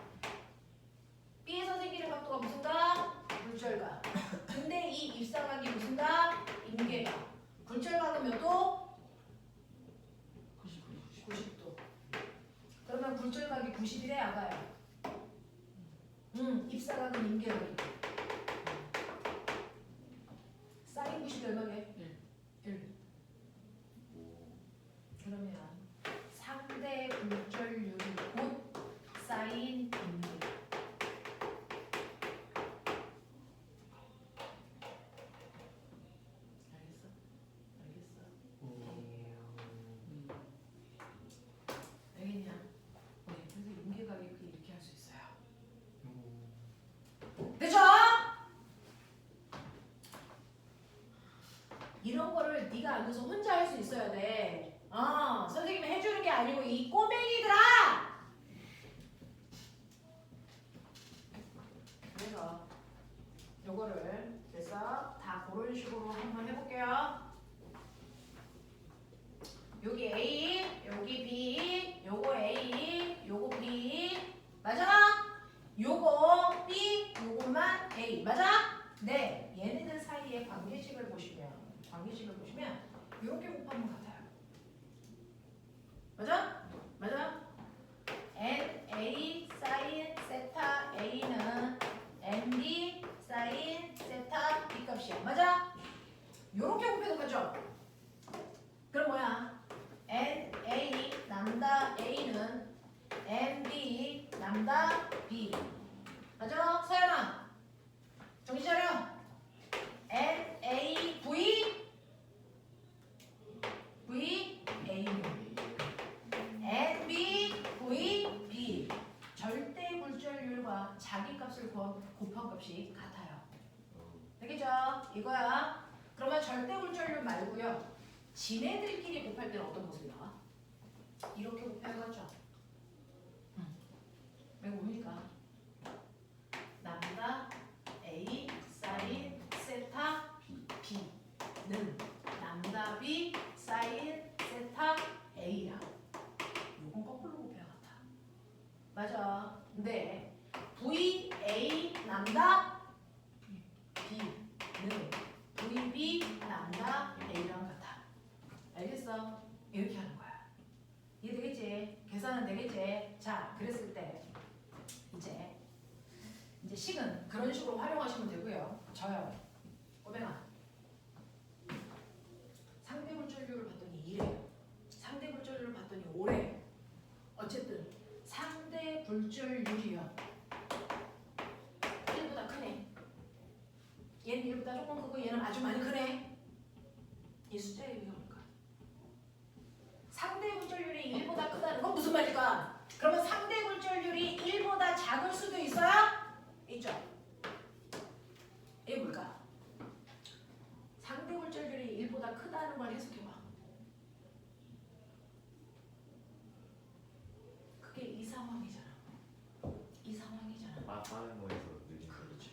B에서 생기는 각도가 무슨 각? 굴절각. 근데 이 입사각이 무슨 각? 임계각. 굴절각은 몇 도? 90도. 그러면 굴절각이 90이래 아가야. 입사각은 임계각이고. 사인 90이 얼마게? 1. 그러면 상대 굴절률이 곧 사인 임계각. 알겠냐? 네, 그래서 임계각이 이렇게 할 수 있어요. 됐죠? 이런 거를 네가 앉아서 혼자 할 수 있어야 돼. 선생님이 해주는 게 아니고 이 꼬맹이들아! 그래서 요거를 그래서 다 그런 식으로 한번 해볼게요. 여기 A, 여기 B, 요거 A, 요거 B 맞아? 요 이렇게 곱하면 같아요. 맞아? 맞아? NA 사인 세타 A는 NB 사인 세타 B 값이야. 맞아? 이렇게 곱해도 가죠? 그럼 뭐야? NA 남다 A는 NB 남다 B. 맞아? 서연아 정신 차려. NA V V A NB V B 절대 굴절률과 자기 값을 곱한 값이 같아요. 되겠죠? 이거야. 그러면 절대 굴절률 말고요. 지네들끼리 곱할 때는 어떤 모습이 나와? 이렇게 곱해가죠. 왜 뭡니까? 남다 A 사인 세타 B는 남다 B 사인 세타 A야. 요건 거꾸로 곱해야겠다. 맞아. 근데 VA 남다 B는 VB 남다 A랑 같아. 알겠어? 이렇게 하는 거야. 이해되겠지? 계산은 되겠지? 자, 그랬을 때 이제 식은 그런 식으로 활용하시면 되고요. 저요. 꼬맹아. 상대 굴절률을 봤더니 2래. 상대 굴절률을 봤더니 5래. 어쨌든 상대 굴절률이요. 1보다 크네. 얘는 1보다 조금 크고 얘는 아주 많이 크네. 이 숫자의 의미가 뭘까? 상대 굴절률이 1보다 크다는 건 무슨 말일까? 그러면 상대 굴절률이 1보다 작을 수도 있어요? 있죠? 이게 뭘까? 상대 굴절률이 1보다 크다는 걸 해석해봐. 그게 이 상황이잖아. 이 상황이잖아. 빠른 거에서 느린 거. 그렇죠.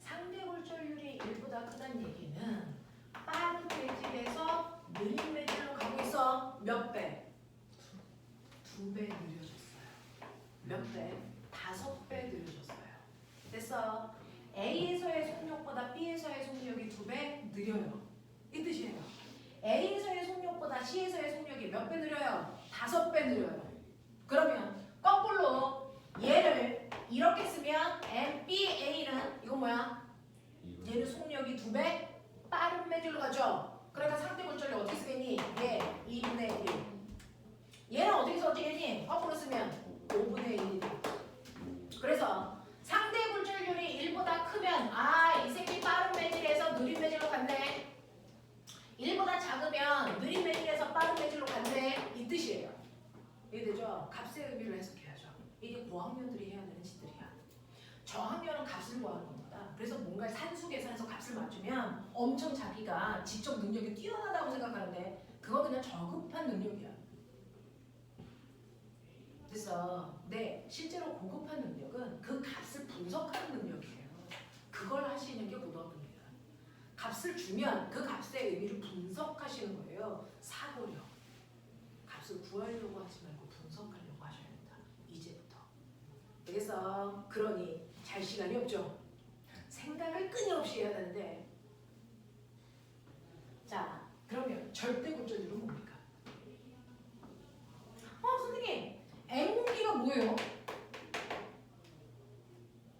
상대 굴절률이 1보다 크다는 얘기는 빠른 매질에서 느린 매질로 가고 있어. 몇 배? 2배 느려졌어요. 몇 배? 5배 느려졌어요. 됐어. A에서의 속력보다 B에서의 속력이 2배 느려요. 이 뜻이에요. A에서의 속력보다 C에서의 속력이 몇 배 느려요? 5배 느려요. 그러면 거꾸로 얘를 이렇게 쓰면 MBA는 이건 뭐야? 얘는 속력이 2배 빠른 매질로 가죠. 그러니까 상대 굴절률 어떻게 쓰겠니? 얘 2분의 1. 얘는 어떻게 써지겠니? 거꾸로 쓰면 5분의 1이다. 그래서 상대 굴절률이 1보다 크면 이 새끼 빠른 매질에서 느린 매질로 간대. 1보다 작으면 느린 매질에서 빠른 매질로 간대. 이 뜻이에요. 이해되죠? 값의 의미를 해석해야죠. 이게 고학년들이 해야 되는 짓들이야. 저학년은 값을 구하는 겁니다. 그래서 뭔가 산수 계산해서 값을 맞추면 엄청 자기가 지적 능력이 뛰어나다고 생각하는데 그거 그냥 저급한 능력이야. 그래서 실제로 고급한 능력은 그 값을 분석하는 능력이에요. 그걸 하시는 게 고등학교입니다. 값을 주면 그 값의 의미를 분석하시는 거예요. 사고력. 값을 구하려고 하지 말고 분석하려고 하셔야 된다. 이제부터. 그래서 그러니 잘 시간이 없죠. 생각을 끊임없이 해야 되는데 자 그러면 절대 굴절률은 뭡니까? 선생님 N공기가 뭐예요?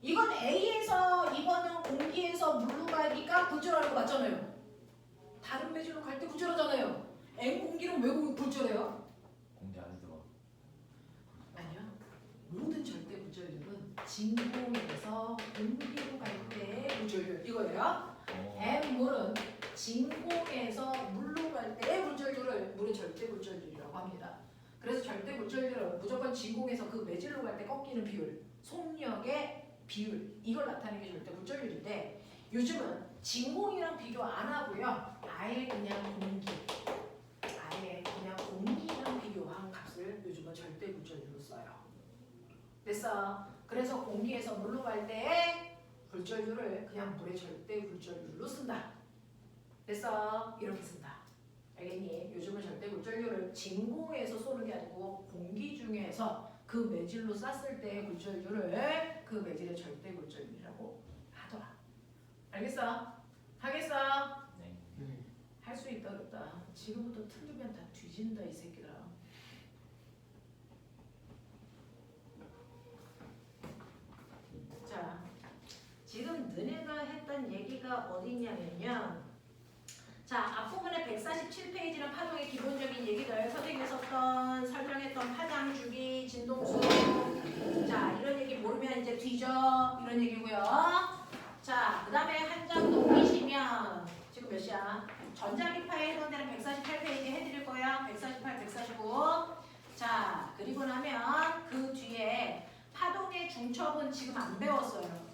이건 A에서 이거는 공기에서 물로 가니까 굴절하는 거 맞잖아요. 다른 매질로 갈 때 굴절하잖아요. N공기는 왜 굴절해요? 공기 안에 들어. 아니요. 모든 절대 굴절률은 진공에서 공기로 갈 때 굴절률 이거예요. M물은 진공에서 물로 갈 때 굴절률을 물의 절대 굴절률이라고 합니다. 그래서 절대 굴절률은 무조건 진공에서 그 매질로 갈 때 꺾이는 비율, 속력의 비율 이걸 나타내는 게 절대 굴절률인데 요즘은 진공이랑 비교 안 하고요. 아예 그냥 공기랑 비교한 값을 요즘은 절대 굴절률로 써요. 됐어. 그래서 공기에서 물로 갈 때의 굴절률을 그냥 물의 절대 굴절률로 쓴다. 됐어. 이렇게 쓴다. 알겠니? 요즘은 절대 굴절률을 진공에서 쏘는 게 아니고 공기 중에서 그 매질로 쐈을 때의 굴절률을 그 매질의 절대 굴절률이라고 하더라. 알겠어? 하겠어? 네. 할 수 있다 그랬다. 지금부터 틀리면 다 뒤진다 이 새끼들아. 자, 지금 너네가 했던 얘기가 어디냐면요. 자, 앞부분에 147페이지는 파동의 기본적인 얘기들, 선생님이 썼던 설명했던 파장 주기, 진동수. 자, 이런 얘기 모르면 이제 뒤져 이런 얘기고요. 자, 그 다음에 한 장 넘기시면 지금 몇 시야? 전자기파에 해당되는 148페이지 해드릴 거야. 148, 149. 자, 그리고 나면 그 뒤에 파동의 중첩은 지금 안 배웠어요.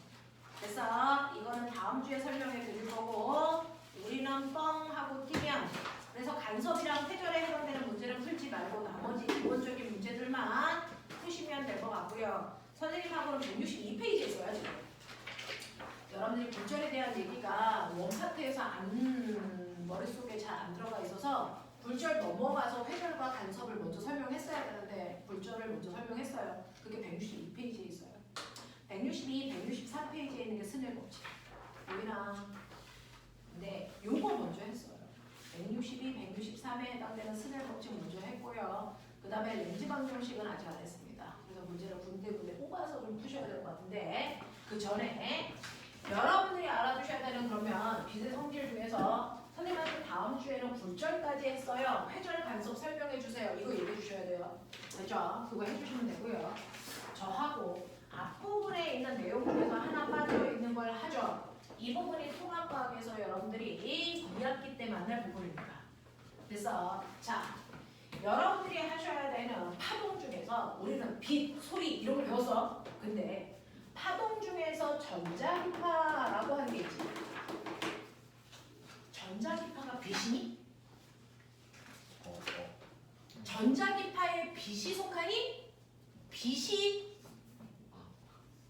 그래서 이거는 다음 주에 설명해 드릴 거고, 우리는 뻥 하고 뛰면, 그래서 간섭이랑 회절에 해당되는 문제는 풀지 말고 나머지 기본적인 문제들만 푸시면 될 것 같고요. 선생님하고는 162페이지에 있어요 지금. 여러분들이 불절에 대한 얘기가 원파트에서 머릿속에 잘 안 들어가 있어서 불절 넘어가서 회절과 간섭을 먼저 설명했어야 되는데 불절을 먼저 설명했어요. 그게 162페이지에 있어요. 162, 164페이지에 있는 게 스넬 법칙. 여기랑 네, 요거 먼저 했어요. 162, 163에 해당되는 스넬 법칙 먼저 했고요. 그 다음에 렌즈 방정식은 아직 안 했습니다. 그래서 문제를 군데군데 뽑아서 좀 푸셔야 될 것 같은데 그 전에 여러분들이 알아두셔야 되는 그러면 빛의 성질 중에서 선생님한테 다음 주에는 굴절까지 했어요. 회절 간섭 설명해 주세요. 이거 얘기해 주셔야 돼요. 됐죠? 그거 해주시면 되고요. 저하고 앞부분에 있는 내용 중에서 하나 빠져 있는 걸 하죠. 이 부분이 통합과학에서 여러분들이 2학기 때 만날 부분입니다. 그래서 자, 여러분들이 하셔야 되는 파동 중에서 우리는 빛, 소리 이런 걸 배웠어. 근데 파동 중에서 전자기파라고 하는 게 있지. 전자기파가 빛이니? 전자기파에 빛이 속하니? 빛이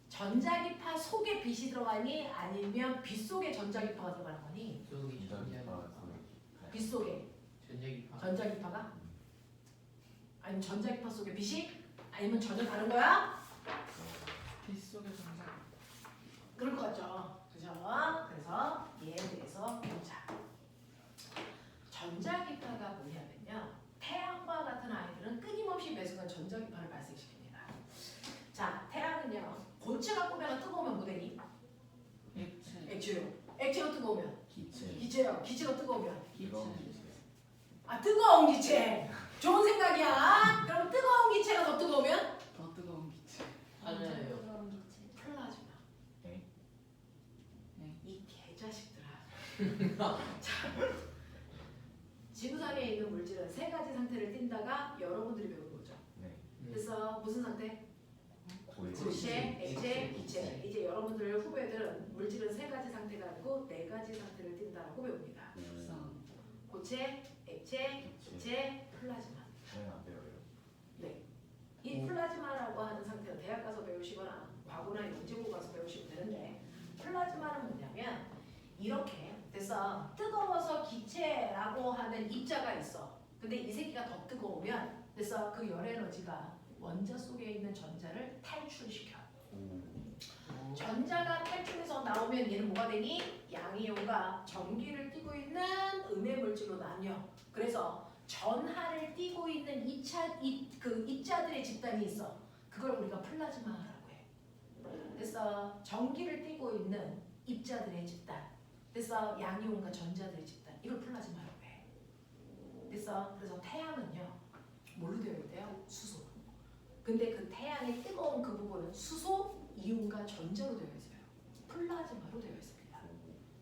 전자기파 속에 빛이 들어가니? 아니면 빛 속에 전자기파가 들어가는 거니? 저기 전자기파. 빛 속에 전자기파. 전자기파가? 아니면 전자기파 속에 빛이? 아니면 전혀 다른 거야? 빛 속에 전자. 그럴 것 같죠? 그죠? 그래서 얘에 대해서 보자. 전자기파가 뭐냐면요. 태양과 같은 아이들은 끊임없이 매순간 전자기파를 발생시킵니다. 자, 태양은요. 고체가 꾸면 뜨거우면 뭐 되니? 액체. 액체요. 액체가 뜨거우면? 기체. 기체요. 기체가 뜨거우면? 뜨거운 기체. 기체. 아, 뜨거운 기체. 좋은 생각이야. 그럼 뜨거운 기체가 더 뜨거우면? 더 뜨거운 기체. 맞아요. 그런 기체. 플라즈마. 네? 이 개자식들아. 자, 지구상에 있는 물질은 세 가지 상태를 띈다가 여러분들이 배운 거죠. 네. 그래서 무슨 상태? 고체. 고체, 액체, 기체. 이제 여러분들 후배들은 물질은 세 가지 상태가 아니고 네 가지 상태를 띈다라고 배웁니다. 흑성. 고체, 액체, 기체, 플라즈마. 저희는 안 배워요. 네. 이 플라즈마라고 하는 상태는 대학 가서 배우시거나 과거나 영재고 가서 배우시면 되는데 플라즈마는 뭐냐면 이렇게 돼서 뜨거워서 기체라고 하는 입자가 있어. 근데 이 새끼가 더 뜨거우면 그래서 그 열 에너지가 원자 속에 있는 전자를 탈출시켜. 전자가 탈출해서 나오면 얘는 뭐가 되니? 양이온과 전기를 띠고 있는 음의 물질로 나뉘어. 그래서 전하를 띠고 있는 그 입자들의 집단이 있어. 그걸 우리가 플라즈마라고 해. 그래서 전기를 띠고 있는 입자들의 집단. 그래서 양이온과 전자들의 집단. 이걸 플라즈마라고 해. 그래서 태양은요. 뭘로 되어 있대요? 수소. 근데 그 태양의 뜨거운 그 부분은 수소, 이온과 전자로 되어 있어요. 플라즈마로 되어 있습니다.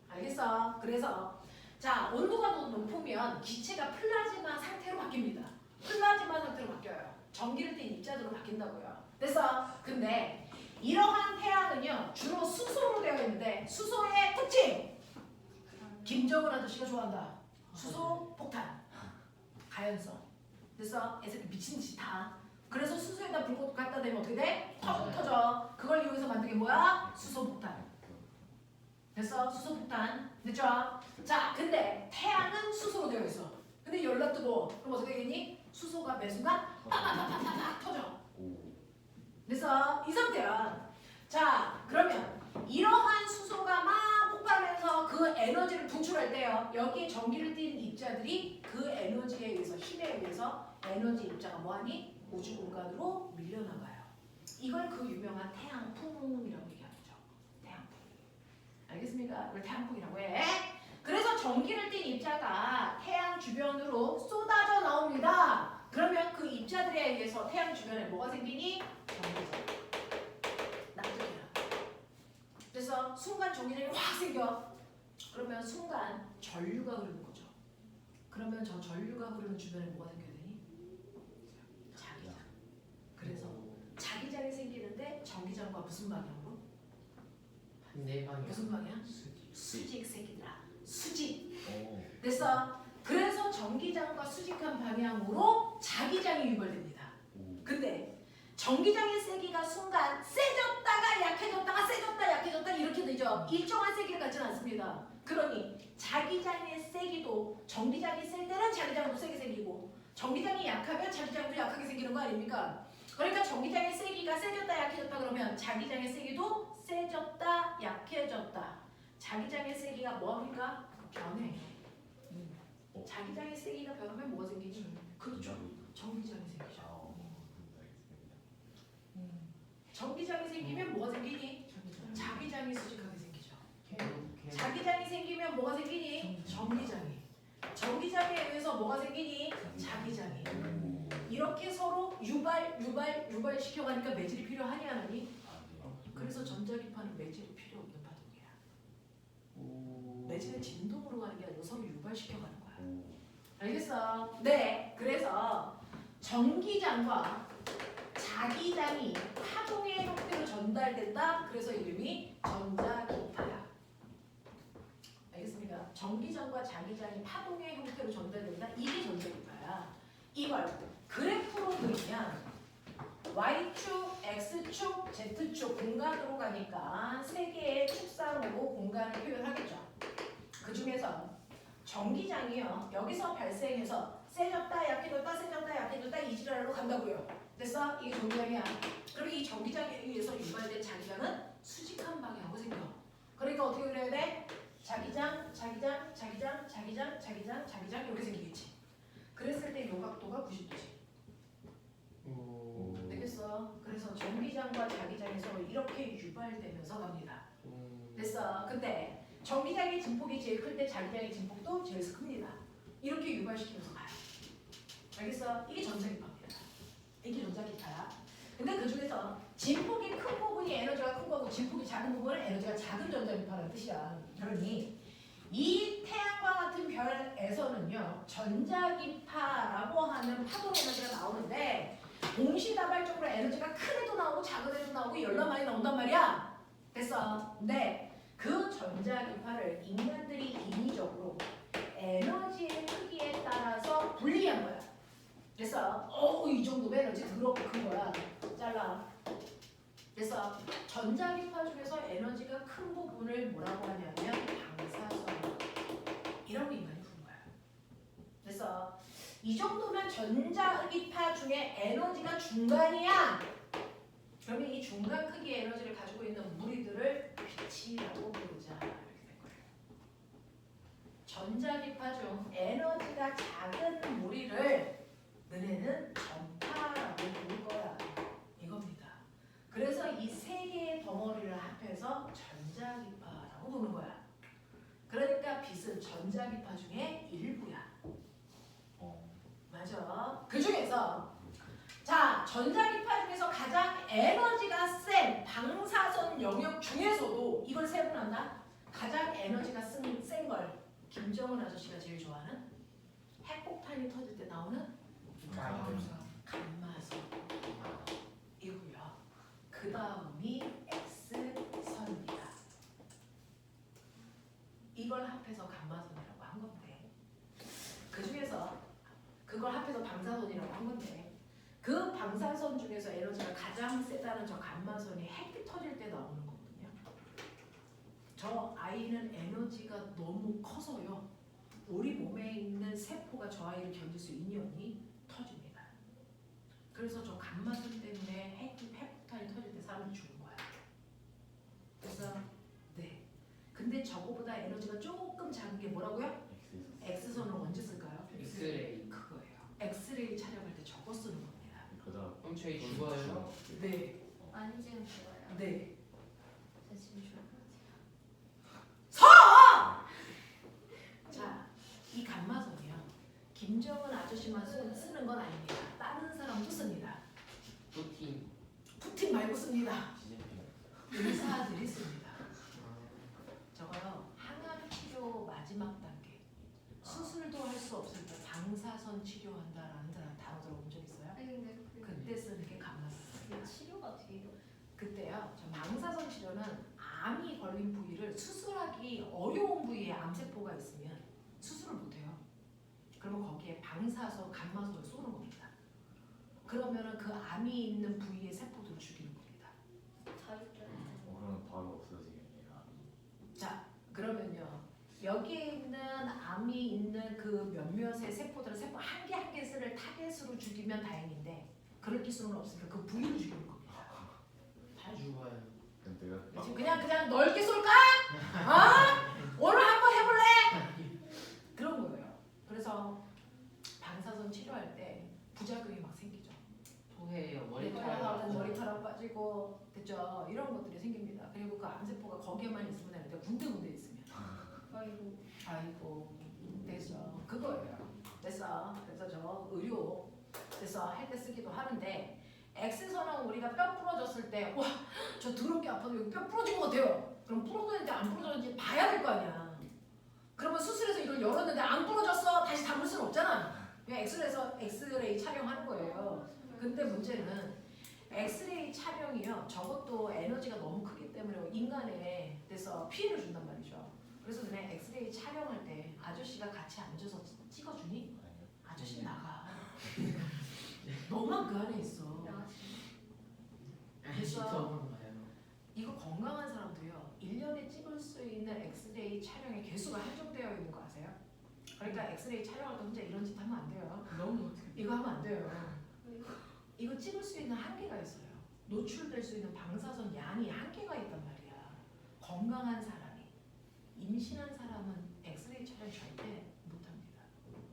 알겠어? 그래서 자, 온도가 더 높으면 기체가 플라즈마 상태로 바뀝니다. 플라즈마 상태로 바뀌어요. 전기를 띤 입자들로 바뀐다고요. 그래서 근데 이러한 태양은요 주로 수소로 되어 있는데 수소의 특징 김정은 아저씨가 좋아한다. 수소 폭탄 가연성. 그래서 애새끼 미친 듯이 다. 그래서 수소에다 불 갖다 대면 어떻게 돼? 턱 터져. 그걸 이용해서 만든 게 뭐야? 수소 폭탄. 됐어? 수소 폭탄. 됐죠? 자, 근데 태양은 수소로 되어 있어. 근데 열나 뜨고 그럼 어떻게 되겠니? 수소가 매 순간 팍팍팍팍팍 터져. 그래서 이 상태야. 자, 그러면 이러한 수소가 막 폭발해서 그 에너지를 분출할 때요. 여기에 전기를 띤 입자들이 그 에너지에 의해서 힘에 의해서 에너지 입자가 뭐하니? 우주 공간으로 밀려나가요. 이걸 그 유명한 태양풍이라고 얘기하죠. 태양풍. 알겠습니까? 이걸 태양풍이라고 해. 그래서 전기를 띤 입자가 태양 주변으로 쏟아져 나옵니다. 그러면 그 입자들에 의해서 태양 주변에 뭐가 생기니? 전기죠. 납득이야. 그래서 순간 전기장이 확 생겨. 그러면 순간 전류가 흐르는 거죠. 그러면 저 전류가 흐르는 주변에 뭐가 생겨야 되니? 자기장. 그래서 자기장이 생기는데 전기장과 무슨 방향으로? 반대 방향. 무슨 방향? 수직. 수직 새끼들아. 수직. 오. 됐어? 그래서 전기장과 수직한 방향으로 자기장이 유발됩니다. 오. 근데 전기장의 세기가 순간 세졌다가 약해졌다가 세졌다 약해졌다 이렇게 되죠. 일정한 세기를 갖지는 않습니다. 그러니 자기장의 세기도 전기장이 셀 때는 자기장도 세게 생기고 전기장이 약하면 자기장도 약하게 생기는 거 아닙니까? 그러니까 전기장의 세기가 세졌다 약해졌다 그러면 자기장의 세기도 세졌다 약해졌다. 자기장의 세기가 뭐합니까? 변해. 자기장의 세기가 변하면 뭐가 생기지? 그렇죠. 전기장이 생기죠. 전기장이 생기면 뭐가 생기니? 자기장이 수직하게 생기죠. 자기장이 생기면 뭐가 생기니? 전기장이. 전기장에 의해서 뭐가 생기니? 자기장이. 이렇게 서로 유발 시켜가니까 매질이 필요하니 안 하니? 그래서 전자기파는 매질이 필요 없는 파동이야. 매질은 진동으로 가는 게 아니고 서로 유발시켜가는 거야. 알겠어? 네. 그래서 전기장과 자기장이 파동의 형태로 전달된다. 그래서 이름이 전자기파야. 알겠습니까? 전기장과 자기장이 파동의 형태로 전달된다. 이게 전자기파야. 이걸 그래프로 그리면 Y축, X축, Z축 공간으로 가니까 세 개의 축상으로 공간을 표현하겠죠. 그 중에서 전기장이요. 여기서 발생해서 세졌다 약해졌다 세졌다 약해졌다 이 지랄로 간다고요. 됐어? 이게 전기장이야. 그럼 이 전기장에 의해서 유발된 자기장은 수직한 방향으로 생겨. 그러니까 어떻게 그려야 돼? 자기장, 자기장, 자기장, 자기장, 자기장, 자기장 이렇게 생기겠지. 그랬을 때 요각도가 90도지. 되겠어? 그래서 전기장과 자기장에서 이렇게 유발되면서 갑니다. 됐어? 근데 전기장의 진폭이 제일 클 때 자기장의 진폭도 제일 큽니다. 이렇게 유발시키면서 가요. 알겠어? 이게 전자기파입니다. 이게 전자기파야. 근데 그 중에서 진폭이 큰 부분이 에너지가 큰 거고 진폭이 작은 부분은 에너지가 작은 전자기파라는 뜻이야. 그러니 이 태양과 같은 별에서는요 전자기파라고 하는 파동 에너지가 나오는데 동시다발적으로 에너지가 큰 애도 나오고 작은 애도 나오고 열나 많이 나온단 말이야. 됐어? 근데 그 전자기파를 인간들이 인위적으로 에너지의 크기에 따라서 분리한 거야. 그래서 이 정도면 에너지 더럽고 큰 거야. 잘라. 그래서 전자기파 중에서 에너지가 큰 부분을 뭐라고 하냐면 방사선. 이런 거 인간이 부른 거야. 그래서 이 정도면 전자기파 중에 에너지가 중간이야. 그러면 이 중간 크기의 에너지를 가지고 있는 무리들을 빛이라고 부르자. 이렇게 된 거예요. 전자기파 중 에너지가 작은 무리를 너네는 전파라고 부를 거야. 이겁니다. 그래서 이 세 개의 덩어리를 합해서 전자기파라고 부르는 거야. 그러니까 빛은 전자기파 중에 일부야. 맞아. 그 중에서 자 전자기파 중에서 가장 에너지가 센 방사선 영역 중에서도 이걸 세분한다. 가장 에너지가 센 걸 김정은 아저씨가 제일 좋아하는 핵폭탄이 터질 때 나오는 감마선 이고요. 그 다음이 X선입니다. 이걸 합해서 감마선이라고 한 건데 그 중에서 그걸 합해서 방사선이라고 한 건데 그 방사선 중에서 에너지가 가장 세다는 저 감마선이 핵이 터질 때 나오는 거거든요. 저 아이는 에너지가 너무 커서요. 우리 몸에 있는 세포가 저 아이를 견딜 수 있니 없니? 터집니다. 그래서 저 감마선 때문에 핵폭탄이 터질 때 사람이 죽은 거야. 그래서 네. 근데 저거보다 에너지가 조금 작은 게 뭐라고요? X선을 언제 쓸까요? 엑스레이. 그거예요. 엑스레이 촬영할 때 저거 쓰는 겁니다. 그러다 그럼 저희 죽어요. 네. 많이 지금 좋아요. 네. 저 지금 좋아요. 자, 이 감마선이요. 김정은 아저씨만 쓰는 건 아닙니다. 다른 사람도 씁니다. 푸틴. 푸틴 말고 씁니다. 시제품. 의사들이 씁니다. 저거요. 항암 치료 마지막 단계. 수술도 할 수 없을 때 방사선 치료한다라는 단어 들어본 적 있어요? 아니 근데 그때 쓰는 게 감마선. 치료가 되게 그때요. 저 방사선 치료는 암이 걸린 부위를 수술하기 어려운 부위에 암세포가 있으면 수술을 못해요. 그러면 거기에 방사선, 감마선을 쏘는 겁니다. 그러면은 그 암이 있는 부위의 세포들을 죽이는 겁니다. 자극적인. 그러면 바로 없어지겠네요. 자, 그러면요. 여기에 있는 암이 있는 그 몇몇의 세포들은 세포 한 개 한 개를 타겟으로 죽이면 다행인데 그럴 기술은 없으니까 그 부위를 죽이는 겁니다. 다 죽어요. 근데 내가 지금 그냥 넓게 쏠까? 오늘 한번 해볼래? 그런 거예요. 그래서 방사선 치료할 때 부작용이 막 생기죠. 토해요. 머리카락 머리카락. 머리카락 빠지고 됐죠. 이런 것들이 생깁니다. 그리고 그 암세포가 거기에만 있으면 되는데 군데군데 있으면 아이고 됐어. 그거예요. 됐어. 그래서 저 의료 됐어 할 때 쓰기도 하는데 X선은 우리가 뼈 부러졌을 때 와 저 더러운 게 아파도 여기 뼈 부러진 것 같아요. 그럼 부러졌는지 안 부러졌는지 봐야 될 거 아니야. 그러면 수술해서 이걸 열었는데 안 부러졌어 다시 담을 수는 없잖아. 그냥 엑스레이 촬영하는 거예요. 근데 문제는 엑스레이 촬영이요. 저것도 에너지가 너무 크기 때문에 인간에 대해서 피해를 준단 말이죠. 그래서 그냥 엑스레이 촬영할 때 아저씨가 같이 앉아서 찍어주니? 아저씨 나가. 너만 그 안에 있어. 시터만 가요. 이거 건강한 사람도요. 1년에 찍을 수 있는 엑스레이 촬영의 개수가 한정되어 있는 거 아세요? 그러니까 엑스레이 촬영할 때 혼자 이런 짓 하면 안 돼요. 너무 어떻게 이거 하면 안 돼요. 이거 찍을 수 있는 한계가 있어요. 노출될 수 있는 방사선 양이 한계가 있단 말이야. 건강한 사람이 임신한 사람은 엑스레이 촬영 절대 못합니다.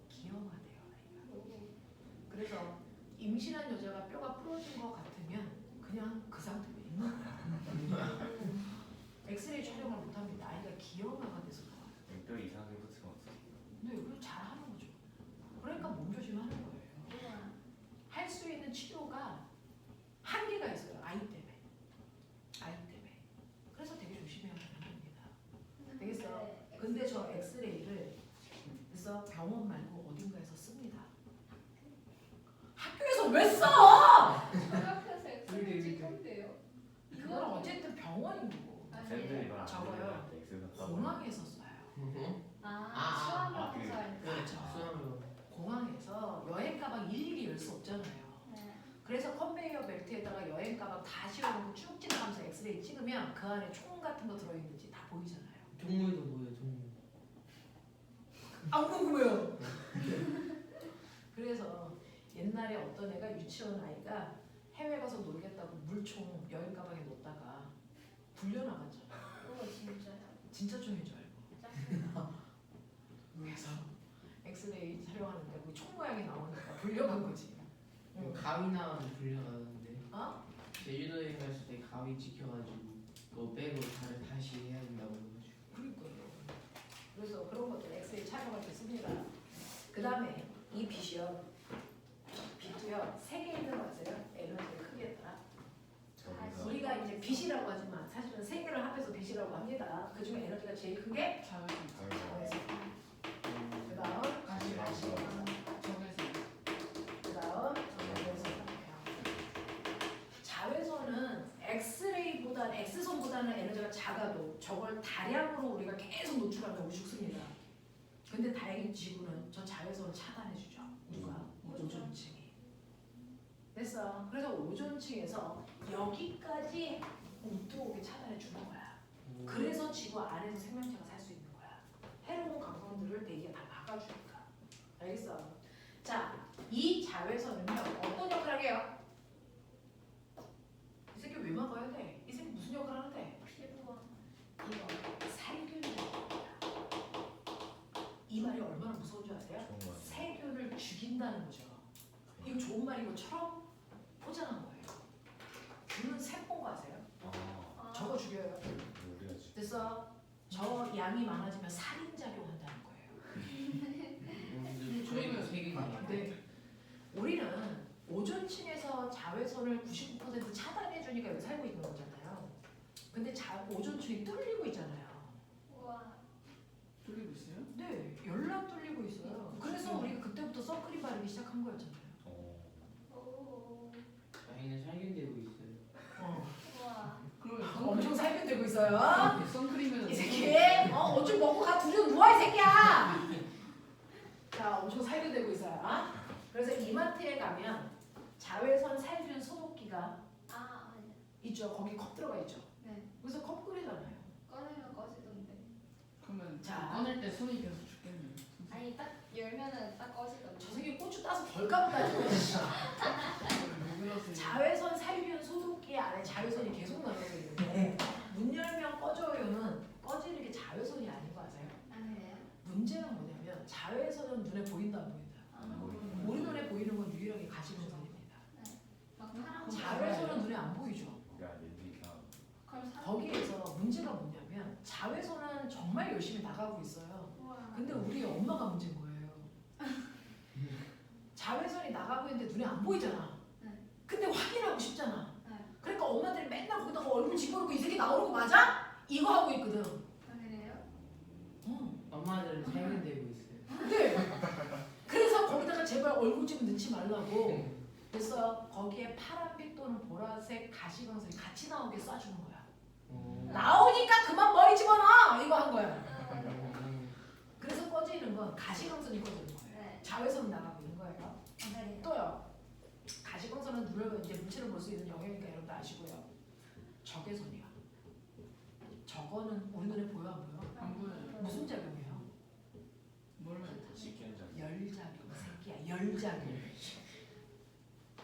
기형아돼요 아이가. 그래서 임신한 여자가 뼈가 부러진 것 같으면 그냥 그 상태로 있는 거야. 엑스레이 촬영을 못합니다. 아이가 기형아가 돼서 나와요. 뼈 이상하게 붙으면 어떡해요? 근데 이걸 잘하는 거죠. 그러니까 몸조심하는 거예요. 할 수 있는 치료가 한계가 있어요. 아이 때문에. 그래서 되게 조심해야 되는 겁니다. 되겠어. 근데 저 엑스레이를 그래서 병원 말고 어딘가에서 씁니다. 학교에서 왜 써? 중학교에서 엑스레이 찍던데요. 그건 어쨌든 병원인 거고. 쌤들이랑 안 저거요. 들어갈 때 엑스는 공항에서 써요. 수학을 해서 할 때. 그렇죠. 공항에서 여행 가방 일일이 열 수 없잖아요. 그래서 컨베이어 벨트에다가 여행 가방 다 씌워놓고 쭉 지나가면서 엑스레이 찍으면 그 안에 총 같은 거 들어있는지 다 보이잖아요. 동물도 보여요. 동물. 안 궁금해요. 그래서 옛날에 어떤 애가 유치원 아이가 해외 가서 놀겠다고 물총 여행 가방에 놓다가 불려나갔잖아. 그거 진짜요. 진짜 총인 줄 알고. 짜증나. 그래서 엑스레이 촬영하는데 그 총 모양이 나오니까 불려간 거지. 응. 가위 나가면 불려나가는데. 어? 제주도 여행 갔을 때 가위 지켜가지고 그거 빼고 다시 해야 된다고 해가지고. 그러니까요. 그래서 그런 것들 엑스레이 촬영할 때 씁니다. 그 다음에 이 빛이요. 빛도요. 3개 있는 거 아세요? 에너지의 크기에 따라. 저기서 우리가 이제 빛이라고 하지만 사실은 3개를 합해서 빛이라고 합니다. 그 중에 에너지가 제일 큰 게 자외선 자외선. 그 다음 적외선 그 다음 자외선은 X선보다는 에너지가 작아도 저걸 다량으로 우리가 계속 노출하면 우리 죽습니다. 근데 다행히 지구는 저 자외선을 차단해주죠. 누가? 오존층이. 됐어. 그래서 오존층에서 여기까지 못 들어오게 차단해 주는 거야. 그래서 지구 안에서 생명체가 살 수 있는 거야. 해로운 강성들을 대기가 다 막아주니까. 알겠어? 자, 이 자외선은요 어떤 역할을 하게요? 이 새끼 왜 막아야 돼? 이 새끼 무슨 역할을 하는데? 피부와 이거 살균 역할입니다. 그래서 저 양이 많아지면 살인작용한다는 거예요. 저희가 세 개가 네. 우리는 오존층에서 자외선을 99% 차단해 주니까 여기 살고 있는 거잖아요. 근데 오존층이 뚫리고 있잖아요. 우와. 뚫리고 있어요? 네, 연락 뚫리고 있어요. 그래서 우리가 그때부터 선크림 바르기 시작한 거였잖아요. 오. 저희는 살균되고 있어요. 우와. 그러면 엄청 살균되고 있어요. 선크림에는 이 새끼, 어좀 먹고 가 두려 누워 이 새끼야. 자, 엄청 살균되고 있어요. 그래서 이마트에 가면 자외선 살균 소독기가 아 아니야. 있죠. 거기 컵 들어가 있죠. 네. 그래서 컵 끓이잖아요. 꺼내면 꺼지던데. 그러면 자. 꺼낼 때 손이 계속 죽겠네요. 아니 딱 열면은 딱 꺼지던데. 저 새끼 고추 따서 벌 까먹다니까. 왜 그러세요? 자외선 살균 소독기 안에 자외선이 계속 나오고 있는데 문 열면 꺼져요는 꺼지는 게 자외선이 아닌 거 아세요? 아 그래요? 문제는 뭐냐면 자외선은 눈에 보인다 안 보인다. 우리 눈에 보이는 건 유일하게 가시광선입니다. 막 사람 자외선은 눈에 안 보이죠. 야 냄새 이상. 그럼 사람. 거기에서 문제가 뭐냐면 자외선은 정말 열심히 나가고 있어요. 우와. 근데 우리 엄마가 문제인 거예요. 자외선이 나가고 있는데 눈에 안 보이잖아. 네. 근데 확인하고 싶잖아. 네. 그러니까 엄마들이 맨날 거기다가 얼굴 집어넣고 이 새끼 나오는 거 맞아? 이거 하고 있거든. 아 그래요? 엄마들은 살균되고 있어요. 네. 그래서 거기다가 제발 얼굴 좀 넣지 말라고. 그래서 거기에 파란빛 또는 보라색 가시광선이 같이 나오게 쏴주는 거야. 나오니까 그만 머리 집어넣어! 이거 한 거야. 그래서 꺼지는 건 가시광선이 꺼지는 거예요. 네. 자외선은 나가고 있는 거예요. 아 그래요? 또요. 가시광선은 눈을 이제 물체를 볼 수 있는 영역이니까 여러분도 아시고요. 적외선이요. 저거는 우리 눈에 보여 안 보여? 안 보여요. 무슨 작용이에요? 몰라요. 식견장. 열작용. 새끼야. 열작용.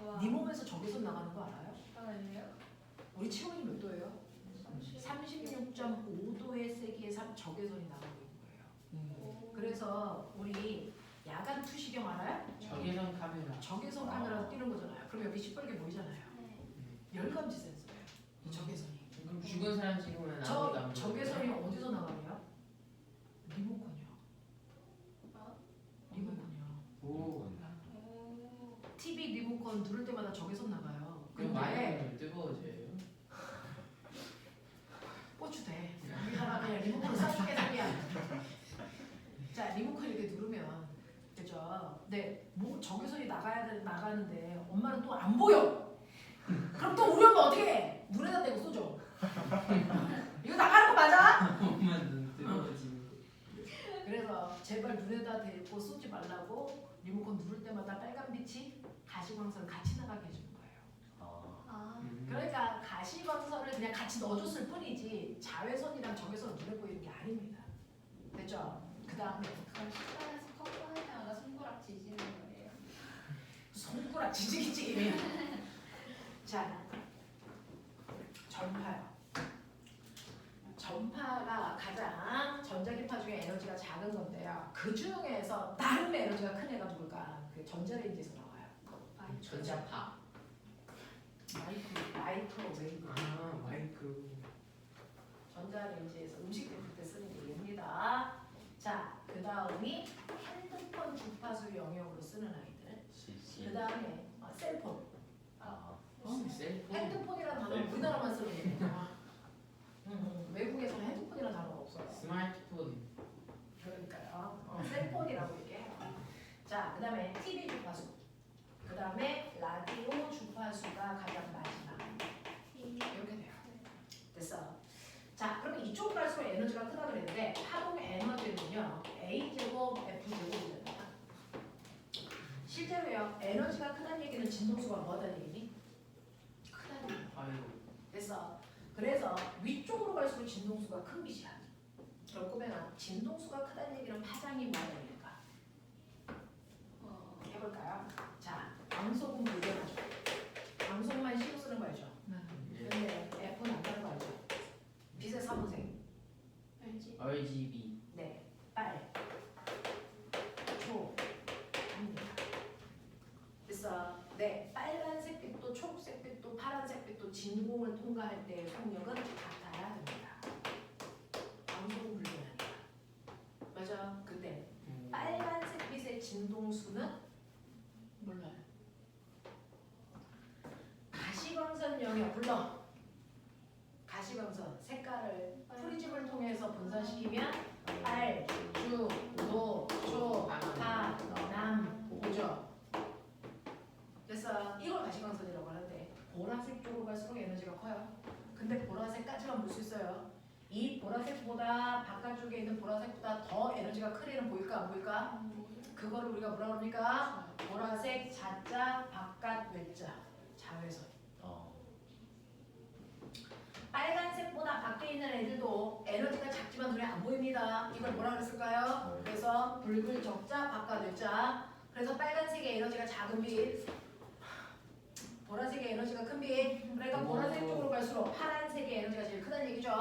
우와. 네 몸에서 적외선 나가는 거 알아요? 아 그래요? 우리 체온이 몇 도예요? 36.5도의 세기의 적외선이 나가고 있는 거예요. 오. 그래서 우리 야간 투시경 알아요? 적외선 카메라. 적외선 카메라로 뛰는 거잖아요. 그럼 여기 시뻘게 보이잖아요. 네. 열감지 센서예요. 이 적외선이. 그럼 죽은 사람 찍으면 아무도 안 저 보여요? 적외선이 어디서 나가냐? 리모컨이요. 어? 리모컨이요. 오. 오. TV 리모컨 누를 때마다 적외선 나가요. 그럼 근데 많이 뜨거워져요. 고추 돼. 우리나라 그냥 리모컨을 쏴줄게 자기야. 자 리모컨 이렇게 누르면 그죠? 네, 뭐 적외선이 나가는데 엄마는 또 안 보여. 그럼 또 우리 엄마 어떻게 해? 눈에다 대고 쏘죠. 이거 나가는 거 맞아? 엄마 눈 뜨거워지는 거. 그래서 제발 눈에다 대고 쏘지 말라고 리모컨 누를 때마다 빨간 빛이 가시광선 같이 나가게 해주는 거예요. 아. 그러니까 가시광선을 그냥 같이 넣어줬을 뿐이지 자외선이랑 적외선은 눈에 보이는 게 아닙니다. 됐죠? 그 다음에 그럼 식당에서 컵 꺼낼 때마다 손가락 지지는 거예요? 손가락 지지기지기네요. 자, 전파요. 전파가 가장 전자기파 중에 에너지가 작은 건데요. 그 중에서 나름 에너지가 큰 애가 누굴까? 그 전자레인지에서 나와요. 전자파. 마이크로웨이브. 아 마이크로. 전자레인지에서 음식 데필 때 쓰는 얘기입니다. 자, 그 다음이 핸드폰 주파수 영역으로 쓰는 아이들. 그 다음에 셀폰. 셀폰. 핸드폰이라는 단어는 우리나라만 쓰는 얘기예요. 외국에서는 핸드폰이라는 단어가 없어요. 스마트폰. 그러니까요. 셀폰이라고 얘기해요. 자, 그 다음에 TV 주파수. 그 다음에 라디오 주파수가 가장 마지막. 이렇게 돼요. 됐어. 자, 그러면 이쪽으로 갈수록 에너지가 크다 그랬는데 파동 에너지는요. A제곱 F제곱이잖아요. 실제로요. 에너지가 크다는 얘기는 진동수가 뭐하다는 얘기니? 크다는 얘기. 아유. 됐어. 그래서 위쪽으로 갈수록 진동수가 큰 빛이야. 그럼 꼬맹아, 진동수가 크다는 얘기는 파장이 뭐하다는 얘기일까? 해볼까요? 자, 방송은 물려가죠. 방송만 신경 쓰는 거 알죠? 네. 근데 F는 안 다는 거 알죠? 빛의 사무생. 알지? RGB. 네, 빨, 초, 합니다. 그래서 네, 빨간색 빛도 초록색 빛도 파란색 빛도 진공을 통과할 때의 속력은 같아야 됩니다. 진동수는 몰라요. 가시광선 영역 불러. 가시광선 색깔을 프리즘을 통해서 분산시키면 알, 주, 노, 조, 파, 남, 보죠. 됐어. 이걸 가시광선이라고 하는데 보라색 쪽으로 갈수록 에너지가 커요. 근데 보라색까지만 볼 수 있어요. 이 보라색보다 바깥쪽에 있는 보라색보다 더 에너지가 큰 애는 보일까 안 보일까? 그거를 우리가 뭐라 그럽니까? 보라색 자자 바깥 외자 자외선. 빨간색보다 밖에 있는 애들도 에너지가 작지만 눈에 안 보입니다. 이걸 뭐라 그랬을까요? 그래서 붉은 적자 바깥 외자. 그래서 빨간색의 에너지가 작은 빛, 보라색의 에너지가 큰 빛. 그러니까 보라색 쪽으로 갈수록 파란색의 에너지가 제일 크다는 얘기죠.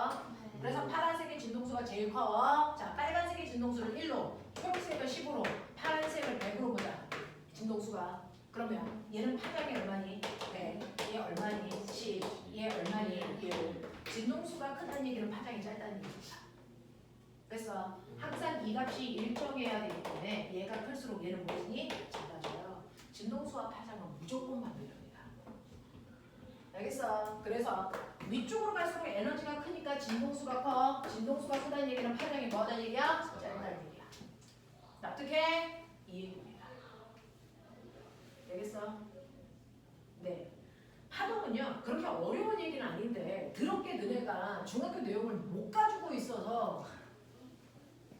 그래서 파란색의 진동수가 제일 커. 자, 빨간색의 진동수를 1로, 초록색을 10으로, 파란색을 100으로 보자. 진동수가. 그러면 얘는 파장이 얼마니? 100. 얘 얼마니? 10. 얘 얼마니? 1. 진동수가 크다는 얘기는 파장이 짧다는 얘기입니다. 그래서 항상 이 값이 일정해야 되기 때문에 얘가 클수록 얘는 뭐니? 작아져요. 진동수와 파장은 무조건 반대됩니다. 알겠어? 그래서 위쪽으로 갈수록 에너지가 크니까 진동수가 커. 진동수가 크다는 얘기는 파장이 뭐하다는 얘기야? 짧다는 얘기야. 납득해? 이해됩니다. 알겠어? 네. 파동은요 그렇게 어려운 얘기는 아닌데 더럽게 너네가 중학교 내용을 못 가지고 있어서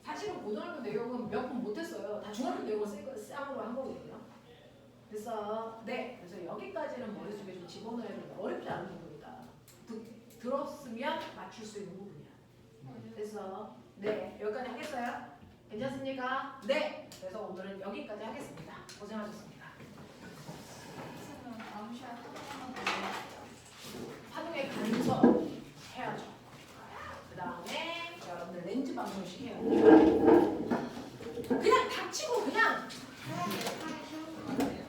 사실은 고등학교 내용은 몇 번 못했어요. 다 중학교 내용을 쌍으로 한 거거든요. 그래서 네, 그래서 여기까지는 머릿속에 좀 집어넣어야 되는데 어렵지 않은 부분이다. 들었으면 맞출 수 있는 부분이야. 그래서 네, 여기까지 하겠어요? 괜찮습니까? 네. 그래서 오늘은 여기까지 하겠습니다. 고생하셨습니다. 선생님 다음 시간 하나만 더. 파동의 간섭 해야죠. 그 다음에 여러분들 렌즈 방정식 해야 돼요. 그냥 닥치고 그냥 차라리 역할이 쉬운 것 같아요.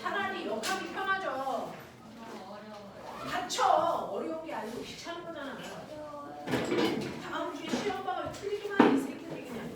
차라리 역학이 편하죠. 너무 어려워요. 닥쳐. 어려운 게 아니고 귀찮은 거잖아. 다음 주에 시험방을 틀리기만 해 이 새끼들이 그냥.